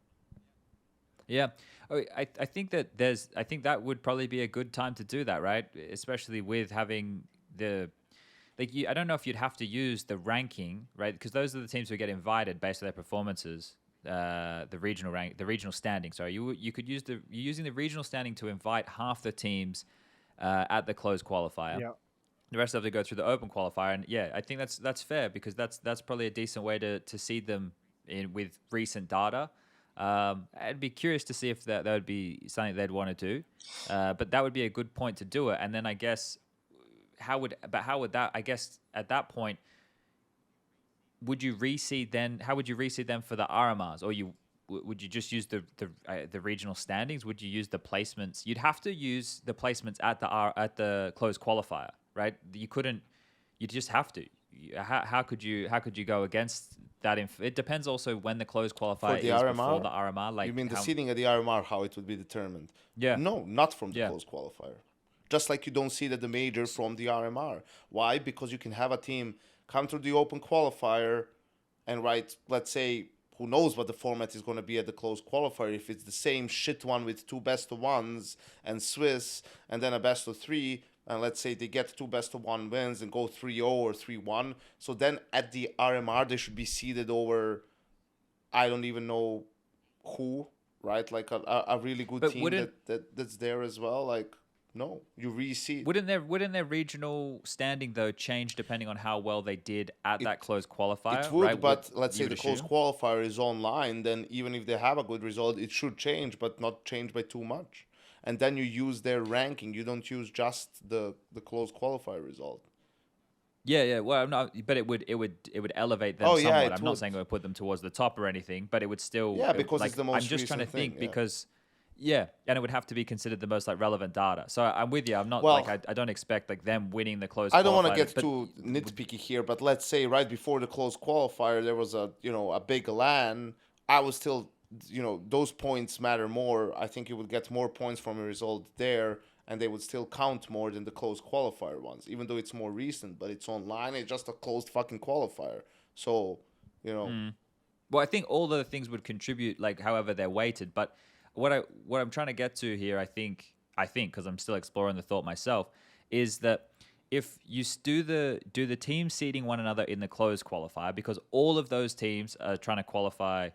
Yeah. I think that would probably be a good time to do that, right? Especially with having I don't know if you'd have to use the ranking, right? Because those are the teams who get invited based on their performances. The regional standing. Sorry, you could use you're using the regional standing to invite half the teams at the closed qualifier. Yeah. The rest have to go through the open qualifier, and I think that's fair, because that's probably a decent way to seed them in with recent data. I'd be curious to see if that would be something they'd want to do, but that would be a good point to do it. And then I guess how would that, I guess at that point, would you reseed then? How would you reseed them for the RMRs, or would you just use the regional standings? Would you use the placements? You'd have to use the placements at the closed qualifier, right? You couldn't. You just have to. How could you go against that? It depends also when the closed qualifier is RMR? before the RMR. Like, you mean the seeding at the RMR, how it would be determined? Yeah. No, not from the closed qualifier. Just like you don't seed at the major from the RMR. Why? Because you can have a team come through the open qualifier and, right, let's say, who knows what the format is going to be at the closed qualifier. If it's the same shit one with 2 best of ones and Swiss and then a best of 3, and let's say they get 2 best of 1 wins and go 3-0 or 3-1. So then at the RMR, they should be seeded over, I don't even know who, right? Like a really good team that's there as well. Like, no, you reseed. Wouldn't their regional standing though change depending on how well they did at that closed qualifier? It would, right? but let's say the closed qualifier is online, then even if they have a good result, it should change, but not change by too much. And then you use their ranking. You don't use just the closed qualifier result. Yeah. Well, but it would elevate them somewhat. I'm not saying it would put them towards the top or anything, but it would still. Yeah, because it's the most. I'm just trying to think thing, because. Yeah, and it would have to be considered the most relevant data. So I'm with you. I'm not I don't expect them winning the closed. I don't want to get too nitpicky here, but let's say right before the closed qualifier there was a big LAN. I was still those points matter more. I think you would get more points from a result there, and they would still count more than the closed qualifier ones, even though it's more recent. But it's online. It's just a closed fucking qualifier. So Well, I think all the things would contribute, however they're weighted, but. What I'm trying to get to here, I think, because I'm still exploring the thought myself, is that if you do the team seeding one another in the closed qualifier, because all of those teams are trying to qualify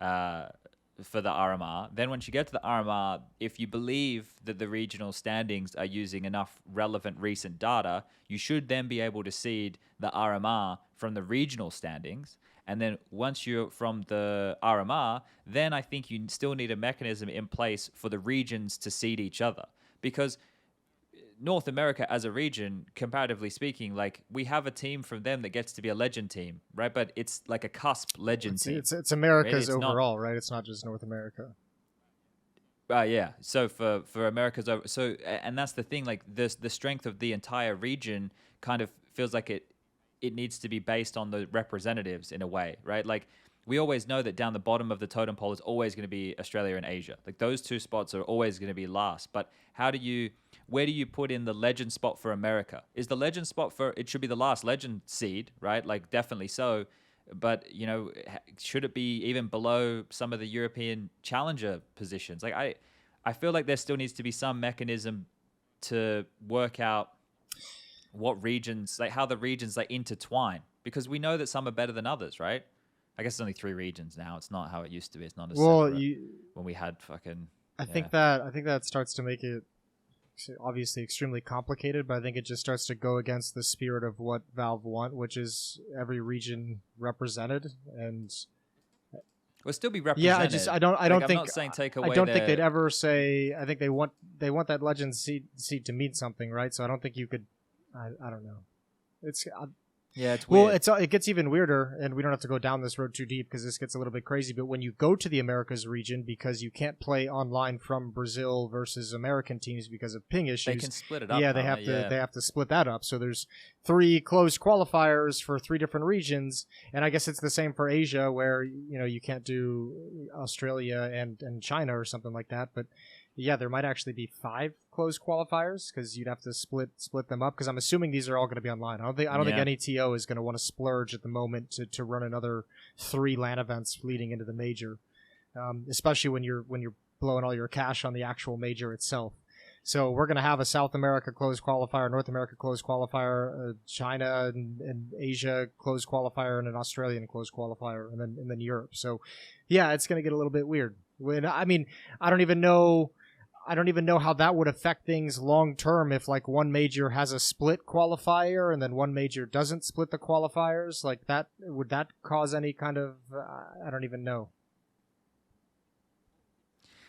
for the RMR, then once you get to the RMR, if you believe that the regional standings are using enough relevant recent data, you should then be able to seed the RMR from the regional standings. And then once you're from the RMR, then I think you still need a mechanism in place for the regions to seed each other. Because North America as a region, comparatively speaking, we have a team from them that gets to be a legend team, right? But it's like a cusp legend team. It's America's overall, right? It's not just North America. Yeah. So for America's over, and that's the thing. The strength of the entire region kind of feels like it needs to be based on the representatives in a way, right? We always know that down the bottom of the totem pole is always going to be Australia and Asia. Those two spots are always going to be last. But where do you put in the legend spot for America? Is the legend spot it should be the last legend seed, right? Definitely so. But, should it be even below some of the European challenger positions? I feel like there still needs to be some mechanism to work out what regions, like how the regions like intertwine, because we know that some are better than others, right? I guess it's only 3 regions now. It's not how it used to be. It's not as separate when we had fucking. I think that starts to make it obviously extremely complicated, but I think it just starts to go against the spirit of what Valve want, which is every region represented and. Will still be represented. Yeah, I don't think. I'm not saying take away. I don't think they'd ever say. I think they want that Legends seed to mean something, right? So I don't think you could. I don't know. It's yeah, it's weird. Well, it gets even weirder, and we don't have to go down this road too deep because this gets a little bit crazy. But when you go to the Americas region, because you can't play online from Brazil versus American teams because of ping issues, they can split it up. Yeah, they have to split that up. So there's 3 closed qualifiers for 3 different regions, and I guess it's the same for Asia, where you can't do Australia and China or something like that, but. Yeah, there might actually be 5 closed qualifiers because you'd have to split them up. Because I'm assuming these are all going to be online. I don't think any TO is going to want to splurge at the moment to run another 3 LAN events leading into the major, especially when you're blowing all your cash on the actual major itself. So we're going to have a South America closed qualifier, North America closed qualifier, China and Asia closed qualifier, and an Australian closed qualifier, and then Europe. So yeah, it's going to get a little bit weird. I don't even know how that would affect things long term if like one major has a split qualifier and then one major doesn't split the qualifiers. Like that, would that cause any kind of I don't even know.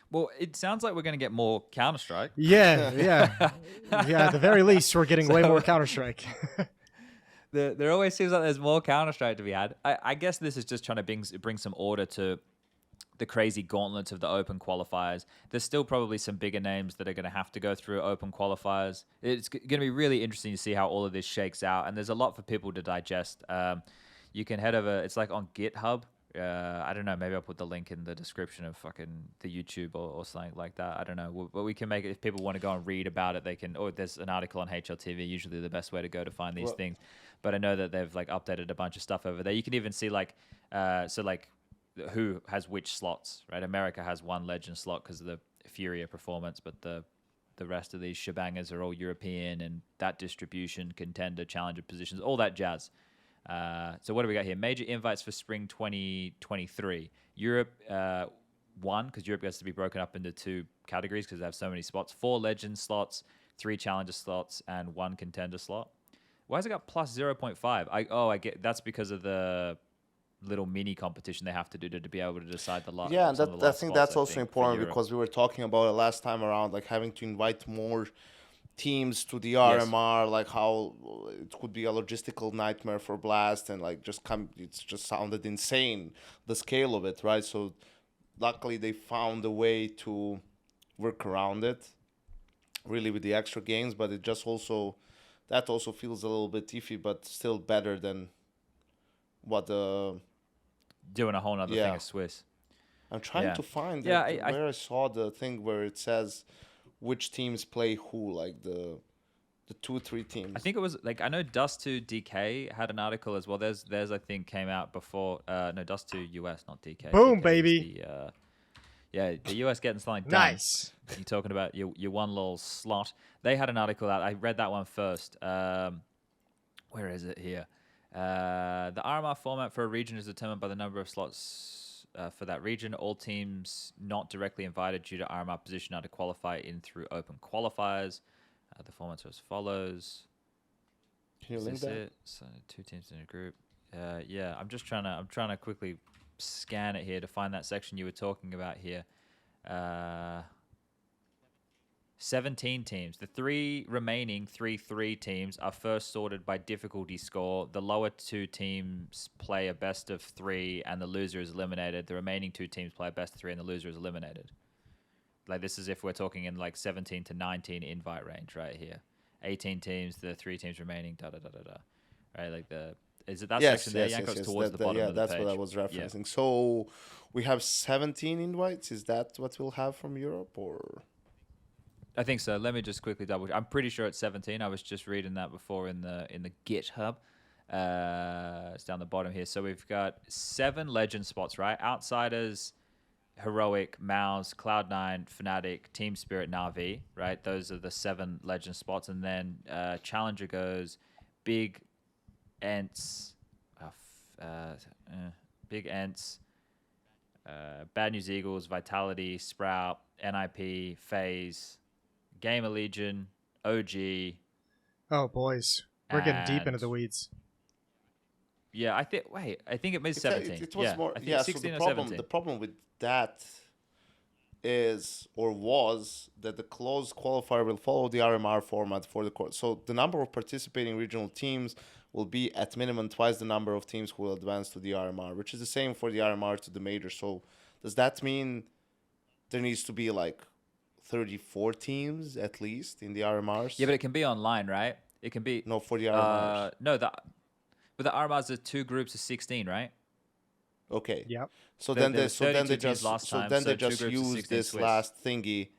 Well, it sounds like we're going to get more Counter-Strike. Yeah. At the very least, we're getting way more Counter-Strike. There always seems like there's more Counter-Strike to be had. I guess this is just trying to bring some order to the crazy gauntlets of the open qualifiers. There's still probably some bigger names that are going to have to go through open qualifiers. It's going to be really interesting to see how all of this shakes out, and there's a lot for people to digest. You can head over, it's like on GitHub. I don't know, maybe I'll put the link in the description of fucking the YouTube or something like that. I don't know, but we can make it, if people want to go and read about it, they can, or there's an article on HLTV, usually the best way to go to find these things. But I know that they've like updated a bunch of stuff over there. You can even see like, who has which slots, right? America has 1 legend slot because of the Furia performance, but the rest of these shebangers are all European, and that distribution, contender, challenger positions, all that jazz. So what do we got here? Major invites for spring 2023. Europe, 1, because Europe gets to be broken up into 2 categories because they have so many spots. 4 legend slots, 3 challenger slots, and 1 contender slot. Why has it got plus 0.5? I get that's because of the little mini competition they have to do to be able to decide the last. Yeah, and I think that's also important because we were talking about it last time around, like having to invite more teams to the RMR, like how it could be a logistical nightmare for Blast, and like it's just sounded insane, the scale of it, right? So luckily they found a way to work around it, really, with the extra games, but it just also feels a little bit iffy, but still better than what the doing a whole nother thing as Swiss. I'm trying to find where I saw the thing where it says which teams play who, like the 2-3 teams. I think it was like, I know Dust2 DK had an article as well. Theirs I think came out before. No, Dust2 US, not DK. Boom, DK baby. The US getting something done. Nice. You're talking about your one little slot. They had an article out. I read that one first. Where is it here? The RMR format for a region is determined by the number of slots for that region. All teams not directly invited due to RMR position are to qualify in through open qualifiers. The formats are as follows. Can you link that? So 2 teams in a group. I'm trying to quickly scan it here to find that section you were talking about here. 17 teams. The 3 remaining 3-3 teams are first sorted by difficulty score. The lower 2 teams play a best of 3 and the loser is eliminated. The remaining 2 teams play a best of 3 and the loser is eliminated. Like, this is if we're talking in like 17 to 19 invite range right here. 18 teams, the 3 teams remaining, Right, like is it that section there? Yanko's towards the bottom of the page. That's what I was referencing. Yeah. So we have 17 invites. Is that what we'll have from Europe, or? I think so. Let me just quickly double. I'm pretty sure it's 17. I was just reading that before in the GitHub. It's down the bottom here. So we've got 7 legend spots, right? Outsiders, Heroic, Mouse, Cloud9, Fnatic, Team Spirit, Na'Vi, right? Those are the 7 legend spots. And then Challenger goes Big Ents, Big Ents, Bad News Eagles, Vitality, Sprout, NIP, FaZe, Gamer Legion, OG. Oh, boys. We're getting deep into and- the weeds. Yeah, I think it made 17. It was more. I think Yeah. So 16 the or problem, 17. the problem with that is or was that the closed qualifier will follow the RMR format for the court. So the number of participating regional teams will be at minimum twice the number of teams who will advance to the RMR, which is the same for the RMR to the major. So does that mean there needs to be like 34 teams at least in the RMRs? Yeah, but it can be online, right? It can be No, for the RMRs. But the RMRs are 2 groups of 16, right? Okay. Yep. So There- then there they was so then 32 they teams just last so time, then so they 2 just groups of use 16 this Swiss. last thingy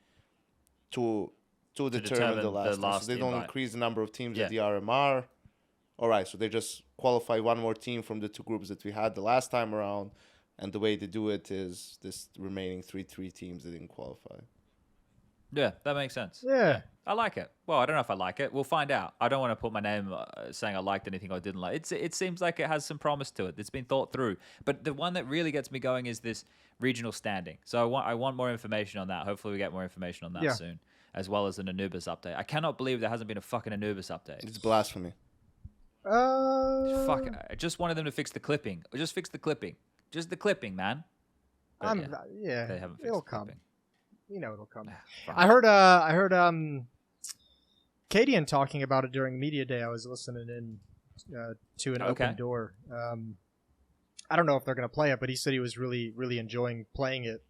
to determine the last. Time. So they don't invite. increase the number of teams Yeah. at the RMR. All right, so they just qualify one more team from the 2 groups that we had the last time around, and the way they do it is this remaining three teams that didn't qualify. Yeah, that makes sense. Yeah. I like it. Well, I don't know if I like it. We'll find out. I don't want to put my name saying I liked anything or didn't like. It seems like it has some promise to it. It's been thought through. But the one that really gets me going is this regional standing. So I want more information on that. Hopefully we get more information on that Yeah. soon, as well as an Anubis update. I cannot believe there hasn't been a fucking Anubis update. It's blasphemy. Fuck, I just wanted them to fix the clipping. Just fix the clipping. Just the clipping, man. But I'm, yeah, yeah, they haven't fixed it'll the come. clipping. You know it'll come. Fine. I heard Cadian talking about it during media day. I was listening in to an open door. I don't know if they're going to play it, but he said he was really, really enjoying playing it.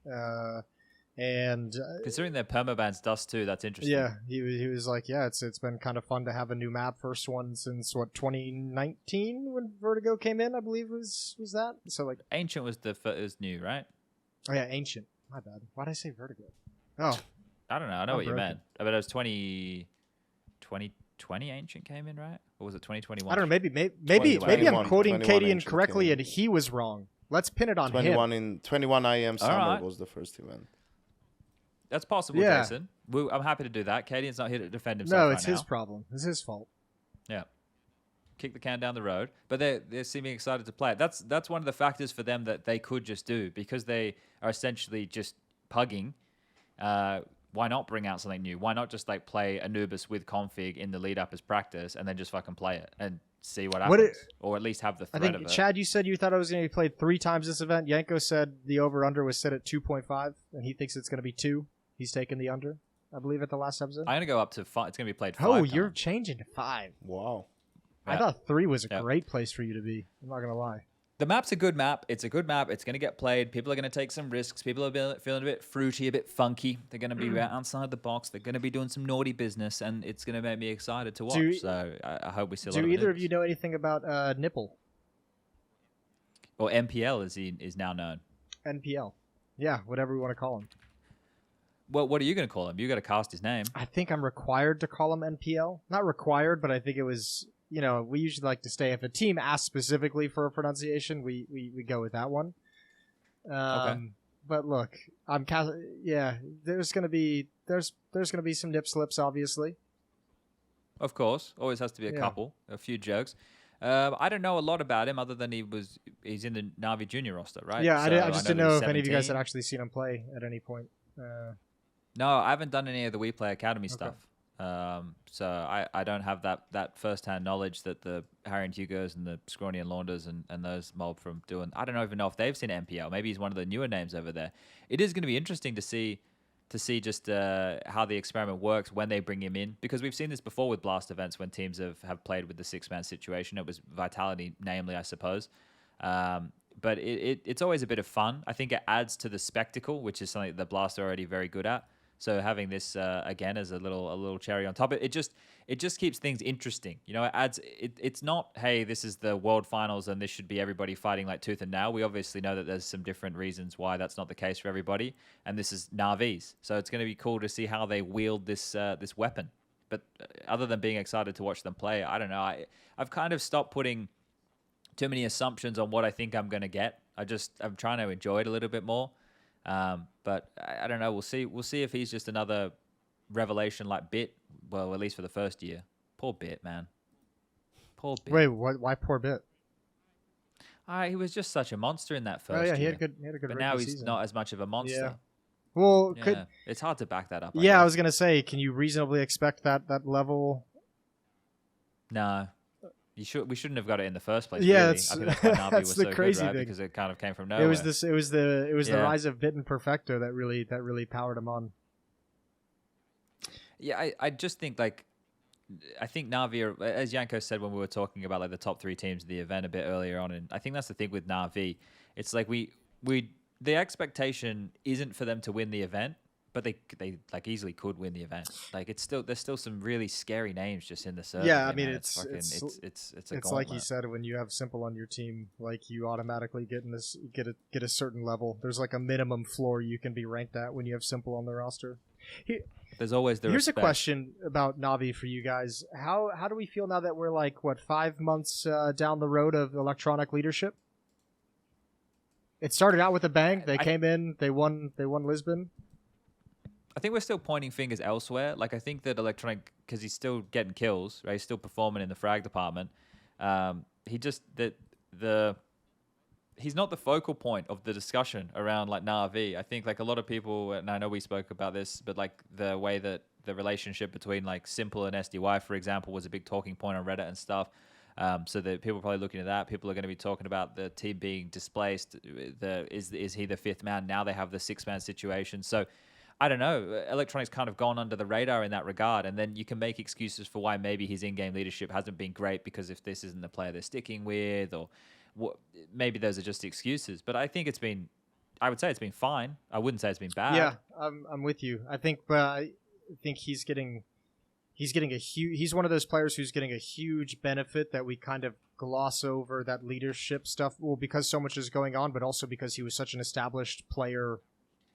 And Considering their permabans dust too, that's interesting. yeah, he was like, yeah, it's been kind of fun to have a new map. First one since 2019 when Vertigo came in, I believe was that. So like Ancient was was new, right? oh yeah, Ancient. My bad. Why did I say Vertigo? Oh, I don't know. I know I'm what you broken. meant. I bet it was 2020 Ancient came in, right? Or was it 2021? I don't know. Maybe 21, I'm quoting 21 Cadian Ancient correctly, came and he was wrong. Let's pin it on him. 21 IM summer right. was the first event. That's possible, Yeah. Jason. I'm happy to do that. Cadian's not here to defend himself No, right it's his now. problem. It's his fault. Yeah. Kick the can down the road. But they're seeming excited to play it. That's one of the factors for them that they could just do because they are essentially just pugging. Why not bring out something new? Why not just like play Anubis with config in the lead up as practice and then just fucking play it and see what happens? Or at least have the I threat of think it. Chad, you said you thought it was going to be played 3 times this event. Yanko said the over under was set at 2.5, and he thinks it's going to be 2. He's taking the under, I believe, at the last episode. I'm gonna go up to 5. It's gonna be played 5 Oh, you're times. changing to 5. Wow. I Yeah. thought 3 was a Yeah. great place for you to be. I'm not going to lie. The map's a good map. It's a good map. It's going to get played. People are going to take some risks. People are feeling a bit fruity, a bit funky. They're going to be outside the box. They're going to be doing some naughty business, and it's going to make me excited to watch. So I hope we see a lot Do of either of Anubis. you know anything about Nipple? Or MPL, as he is now known. NPL. Yeah, whatever we want to call him. Well, what are you going to call him? You got to cast his name. I think I'm required to call him NPL. Not required, but I think it was, we usually like to stay. If a team asks specifically for a pronunciation, we go with that one. Okay. But look, there's gonna be some nip slips, obviously. Of course, always has to be a Yeah. couple, a few jokes. I don't know a lot about him other than he's in the Navi Junior roster, right? Yeah, So I just know didn't that know he's if any of you guys 17. had actually seen him play at any point. No, I haven't done any of the We Play Academy Okay. stuff. So I don't have that first-hand knowledge that the Harry and Hugos and the Scrawny and Launders and those mob from doing. I don't even know if they've seen MPL. Maybe he's one of the newer names over there. It is going to be interesting to see just how the experiment works when they bring him in, because we've seen this before with Blast events when teams have played with the 6-man situation. It was Vitality, namely, I suppose. But it's always a bit of fun. I think it adds to the spectacle, which is something that the Blast are already very good at. So having this again as a little cherry on top, it just keeps things interesting. It adds. It's not, hey, this is the world finals and this should be everybody fighting like tooth and nail. We obviously know that there's some different reasons why that's not the case for everybody, and this is Na'Vis. So it's going to be cool to see how they wield this weapon. But other than being excited to watch them play, I don't know. I've kind of stopped putting too many assumptions on what I think I'm going to get. I'm trying to enjoy it a little bit more. But I don't know. We'll see. We'll see if he's just another revelation like Bit. Well, at least for the first year. Poor Bit, man. Poor Bit. Wait, why poor Bit? He was just such a monster in that first Oh yeah, he year. had a good. But now he's season. not as much of a monster. Yeah. Well, Yeah. It's hard to back that up. I I guess. was gonna say, can you reasonably expect that level? No. We shouldn't have got it in the first place. Yeah, really. that's- I think that's why Navi that's was the so crazy good, right? thing. Because it kind of came from nowhere. It was the Yeah. rise of Bit and Perfecto that really powered him on. Yeah, I just think like I think Navi, as Yanko said when we were talking about like the top 3 teams of the event a bit earlier on, and I think that's the thing with Navi. It's like the expectation isn't for them to win the event, but they like easily could win the event. Like there's still some really scary names just in the server. Yeah, I mean, man. it's fucking, it's it's a it's like you gauntlet. said, when you have Simple on your team, like you automatically get a certain level. There's like a minimum floor you can be ranked at when you have Simple on the roster. There's always the Here's respect. a question about Navi for you guys. How do we feel now that we're like 5 months down the road of electronic leadership? It started out with a bang. They came in. They won Lisbon. I think we're still pointing fingers elsewhere. Like I think that Electronic, because he's still getting kills, right? He's still performing in the frag department. He just he's not the focal point of the discussion around like Na'Vi. I think like a lot of people, and I know we spoke about this, but like the way that the relationship between like Simple and SDY, for example, was a big talking point on Reddit and stuff. So that people are probably looking at that. People are going to be talking about the team being displaced. Is he the 5th man? Now they have the 6-man situation. So I don't know. Electronic's kind of gone under the radar in that regard. And then you can make excuses for why maybe his in-game leadership hasn't been great because if this isn't the player they're sticking with, or maybe those are just excuses. But I think I would say it's been fine. I wouldn't say it's been bad. Yeah, I'm with you. I think he's getting he's one of those players who's getting a huge benefit that we kind of gloss over, that leadership stuff. Well, because so much is going on, but also because he was such an established player.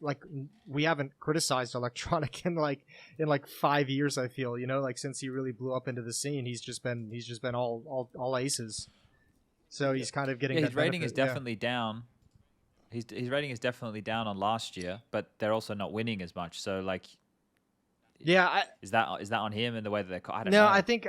Like we haven't criticized Electronic in 5 years. I feel, like since he really blew up into the scene, he's just been all aces. So he's kind of getting his that rating benefit. is definitely down. His rating is definitely down on last year, but they're also not winning as much. So like, Yeah, is that on him in the way that they're? I don't no, know. I think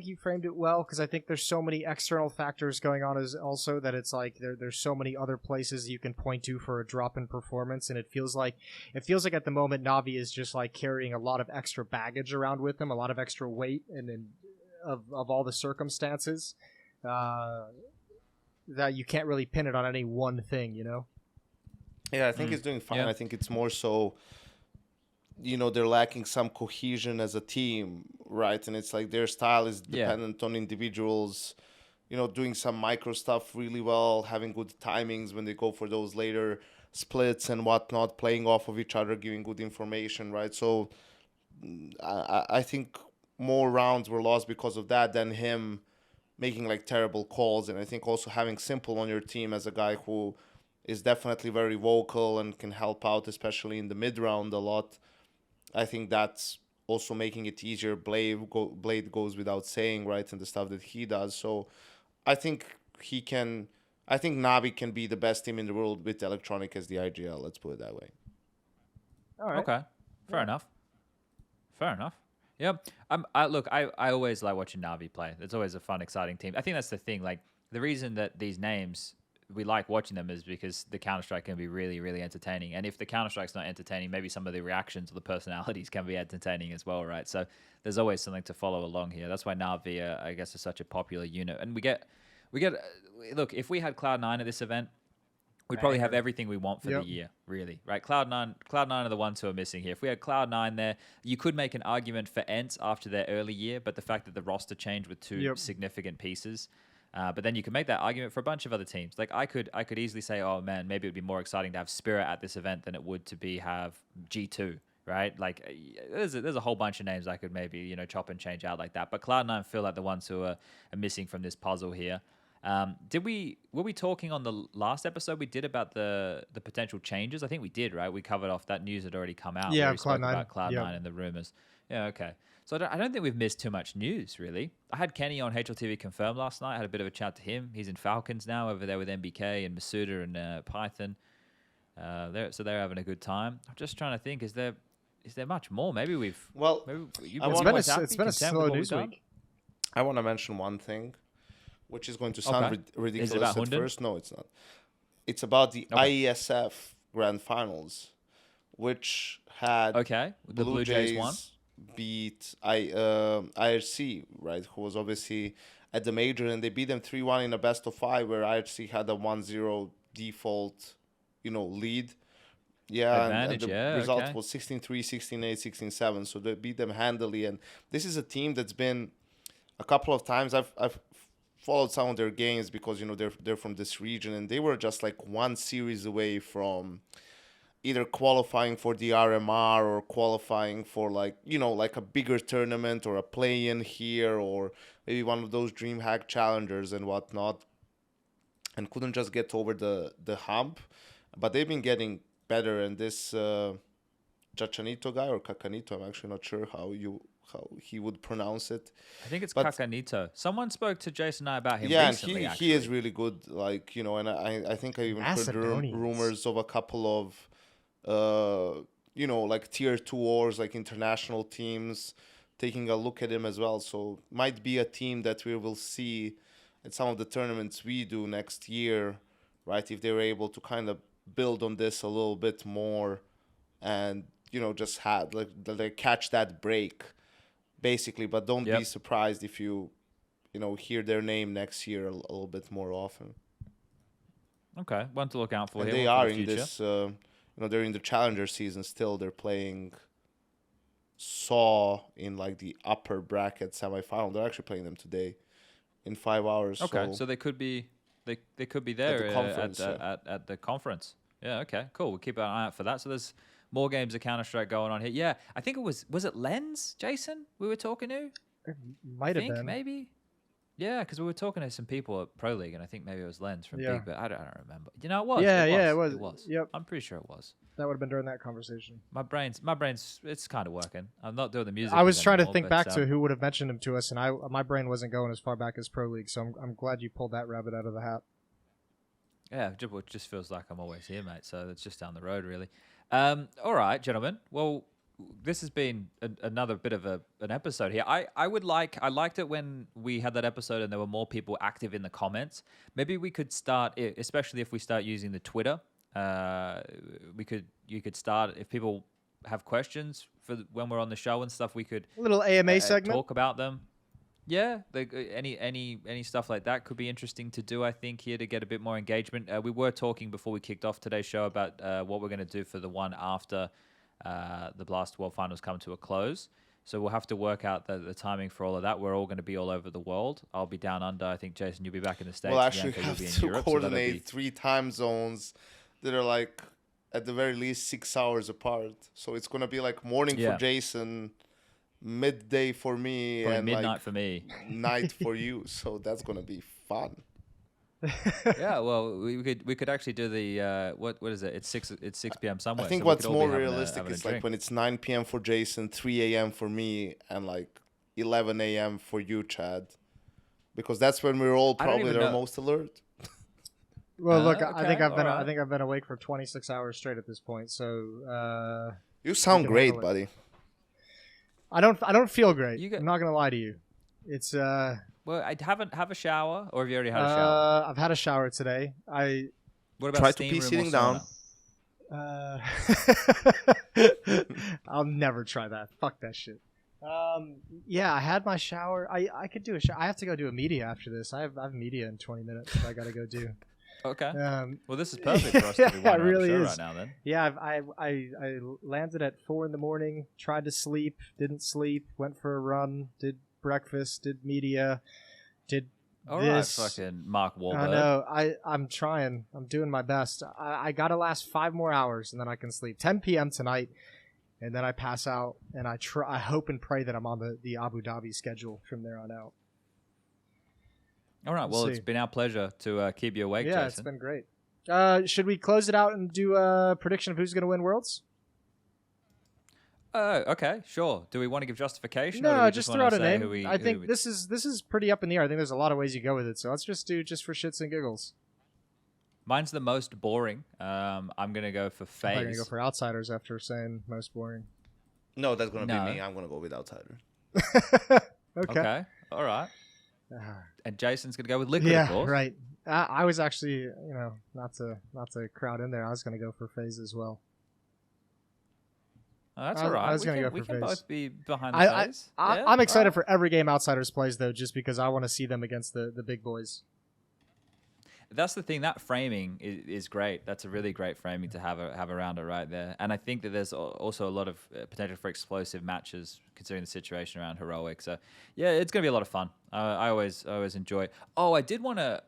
you framed it well, because I think there's so many external factors going on as also that it's like there's so many other places you can point to for a drop in performance, and it feels like at the moment Navi is just like carrying a lot of extra baggage around with him, a lot of extra weight, and of all the circumstances that you can't really pin it on any one thing, Yeah, I think he's doing fine. Yeah. I think it's more so, they're lacking some cohesion as a team, right? And it's like their style is dependent on individuals, doing some micro stuff really well, having good timings when they go for those later splits and whatnot, playing off of each other, giving good information, right? So I think more rounds were lost because of that than him making like terrible calls. And I think also having Simple on your team as a guy who is definitely very vocal and can help out, especially in the mid round a lot. I think that's also making it easier. Blade goes without saying, right, and the stuff that he does. So I think Navi can be the best team in the world with Electronic as the IGL. Let's put it that way. All right. Okay, fair enough. Yep. I always like watching Navi play. It's always a fun, exciting team. I think that's the thing. Like the reason that these names we like watching them is because the Counter-Strike can be really, really entertaining. And if the Counter-Strike's not entertaining, maybe some of the reactions or the personalities can be entertaining as well, right? So there's always something to follow along here. That's why Navi, I guess, is such a popular unit. And we get. Look, if we had Cloud9 at this event, we'd probably have everything we want for the year, really, right? Cloud9 are the ones who are missing here. If we had Cloud9 there, you could make an argument for ENT after their early year, but the fact that the roster changed with two significant pieces. But then you can make that argument for a bunch of other teams. Like I could easily say, oh man, maybe it would be more exciting to have Spirit at this event than it would to have G2, right? Like there's a whole bunch of names I could maybe chop and change out like that. But Cloud9 feel like the ones who are missing from this puzzle here. Were we talking on the last episode we did about the potential changes? I think we did, right? We covered off that news had already come out. Yeah, where we spoke Cloud9. about Cloud9 and the rumors. Yeah, okay. So I don't think we've missed too much news, really. I had Kenny on HLTV Confirmed last night. I had a bit of a chat to him. He's in Falcons now over there with MBK and Masuda and Python. They're having a good time. I'm just trying to think. Is there much more? Maybe you've I want- It's been a slow news week. I want to mention one thing, which is going to sound Okay. ridiculous Is it about at Hunden? first. No, it's not. It's about the IESF Grand Finals, which had Okay, the Blue Jays won. beat IRC, right? Who was obviously at the major, and they beat them 3-1 in a best of 5, where IRC had a 1-0 default, lead. Yeah, Advantage, and the yeah, result okay. was 16-3, 16-8, 16-7. So they beat them handily, and this is a team that's been a couple of times. I've followed some of their games because they're from this region, and they were just like one series away from either qualifying for the RMR or qualifying for like a bigger tournament or a play-in here, or maybe one of those DreamHack challengers and whatnot, and couldn't just get over the hump. But they've been getting better, and this Chachanito guy or Cacanito, I'm actually not sure how he would pronounce it. I think it's But- Cacanito. Someone spoke to Jason and I about him Yeah, recently. and he is really good. Like, and I think I even heard Macedonians. rumors of a couple of like tier 2 wars, like international teams taking a look at him as well. So might be a team that we will see at some of the tournaments we do next year, right? If they're able to kind of build on this a little bit more, and just had like catch that break, basically. But don't Yep. be surprised if you hear their name next year a little bit more often. Okay, one to look out for And here. they one for are the in future. this, they're in the challenger season still. They're playing Saw in like the upper bracket semifinal. They're actually playing them today in 5 hours. Okay, so they could be there the conference, at the conference. Yeah, okay, cool. We'll keep an eye out for that. So there's more games of Counter-Strike going on here. Yeah, I think was it Lens, Jason, we were talking to? Might I have think been. maybe. Yeah, because we were talking to some people at Pro League, and I think maybe it was Lens from Yeah. Big, but I don't remember. It was. Yeah, it it was. It was. Yep. I'm pretty sure it was. That would have been during that conversation. My brain's it's kind of working. I'm not doing the music. I was trying to anymore, think but, back to who would have mentioned him to us, and my brain wasn't going as far back as Pro League, so I'm glad you pulled that rabbit out of the hat. Yeah, it just feels like I'm always here, mate. So it's just down the road, really. All right, gentlemen. Well, this has been another bit of an episode here. I liked it when we had that episode and there were more people active in the comments. Maybe we could start, especially if we start using the Twitter. You could start if people have questions for when we're on the show and stuff. We could A little AMA segment. talk about them. Yeah, any stuff like that could be interesting to do, I think, here to get a bit more engagement. We were talking before we kicked off today's show about what we're going to do for the one after the Blast World Finals come to a close. So we'll have to work out the timing for all of that. We're all going to be all over the world. I'll be down under. I think, Jason, you'll be back in the States. We'll actually Bianca, you'll have be in to Europe, so that'll coordinate be- 3 time zones that are like at the very least 6 hours apart. So it's gonna be like morning Yeah. for Jason, midday for me, probably and midnight like for me. night for you. So that's gonna be fun. Yeah, well, we could actually do the what is it? It's 6 p.m. somewhere. I think so we what's could all be more having realistic having a is like drink. when it's 9 p.m. for Jason, 3 a.m. for me, and like 11 a.m. for you, Chad, because that's when we're all I don't probably even the know. most alert. Well, look, okay, I think I've been alright. awake for 26 hours straight at this point. So You sound can great, handle it. buddy. I don't feel great. You got- I'm not gonna lie to you. It's Well, I haven't have a shower, or have you already had a shower? I've had a shower today. What about Try to steam be room or sitting down. sauna? I'll never try that. Fuck that shit. Yeah, I had my shower. I could do a shower. I have to go do a media after this. I have media in 20 minutes that I gotta go do. Okay. Well, this is perfect for us to be it winding really up the show is. right now. Then. Yeah, I landed at 4 a.m. Tried to sleep, didn't sleep. Went for a run, did breakfast, did media, did All right, this. fucking Mark Wahlberg. I know. I'm trying. I'm doing my best. I gotta last 5 more hours and then I can sleep. 10 p.m. tonight, and then I pass out. And I hope and pray that I'm on the Abu Dhabi schedule from there on out. All right. We'll Well, it's see. been our pleasure to keep you awake, Yeah, it's Jason. been great. Should we close it out and do a prediction of who's going to win Worlds? Okay, sure. Do we want to give justification? or do No, we just wanna throw out a say name. who we- I who think we- this is pretty up in the air. I think there's a lot of ways you go with it. So let's just do just for shits and giggles. Mine's the most boring. I'm gonna go for I'm probably gonna phase. go for Outsiders after saying most boring. No, that's gonna No. be me. I'm gonna go with Outsider. Okay. All right. Ah. And Jason's gonna go with Liquid, of Yeah, course. right. I was actually, not to crowd in there. I was gonna go for Phase as well. Oh, that's I all right. was gonna go We for can phase. both be behind the I, phase. I, Yeah, I'm excited all right. for every game Outsiders plays though, just because I want to see them against the big boys. That's the thing. That framing is great. That's a really great framing to have around it right there. And I think that there's also a lot of potential for explosive matches considering the situation around Heroic. So yeah, it's gonna be a lot of fun. I always enjoy it. Oh, I did want to.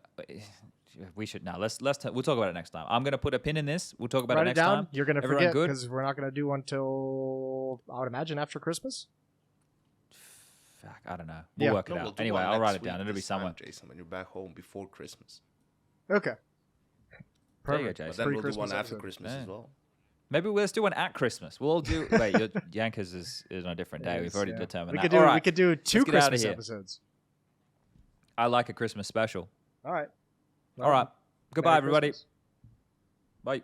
We should now. We'll talk about it next time. I'm gonna put a pin in this. We'll talk about Write it it next down. time. You're gonna Everyone forget good? because we're not gonna do one till I would imagine after Christmas. Fuck, I don't know. We'll Yeah. work it No, we'll out. do Anyway, one I'll next write it week down. It'll be this time, somewhere. Jason, when you're back home before Christmas. Okay. There you go, Perfect. Jason. But then we'll do Pre-Christmas one after episode. Christmas Yeah. as well. Maybe we'll just do one at Christmas. We'll do. Wait, your Yankers is on a different day. It We've is, already yeah. determined We that. could do All right. we could do two Let's get outta Christmas here. episodes. I like a Christmas special. All right. All right. Goodbye, Merry everybody. Christmas. Bye.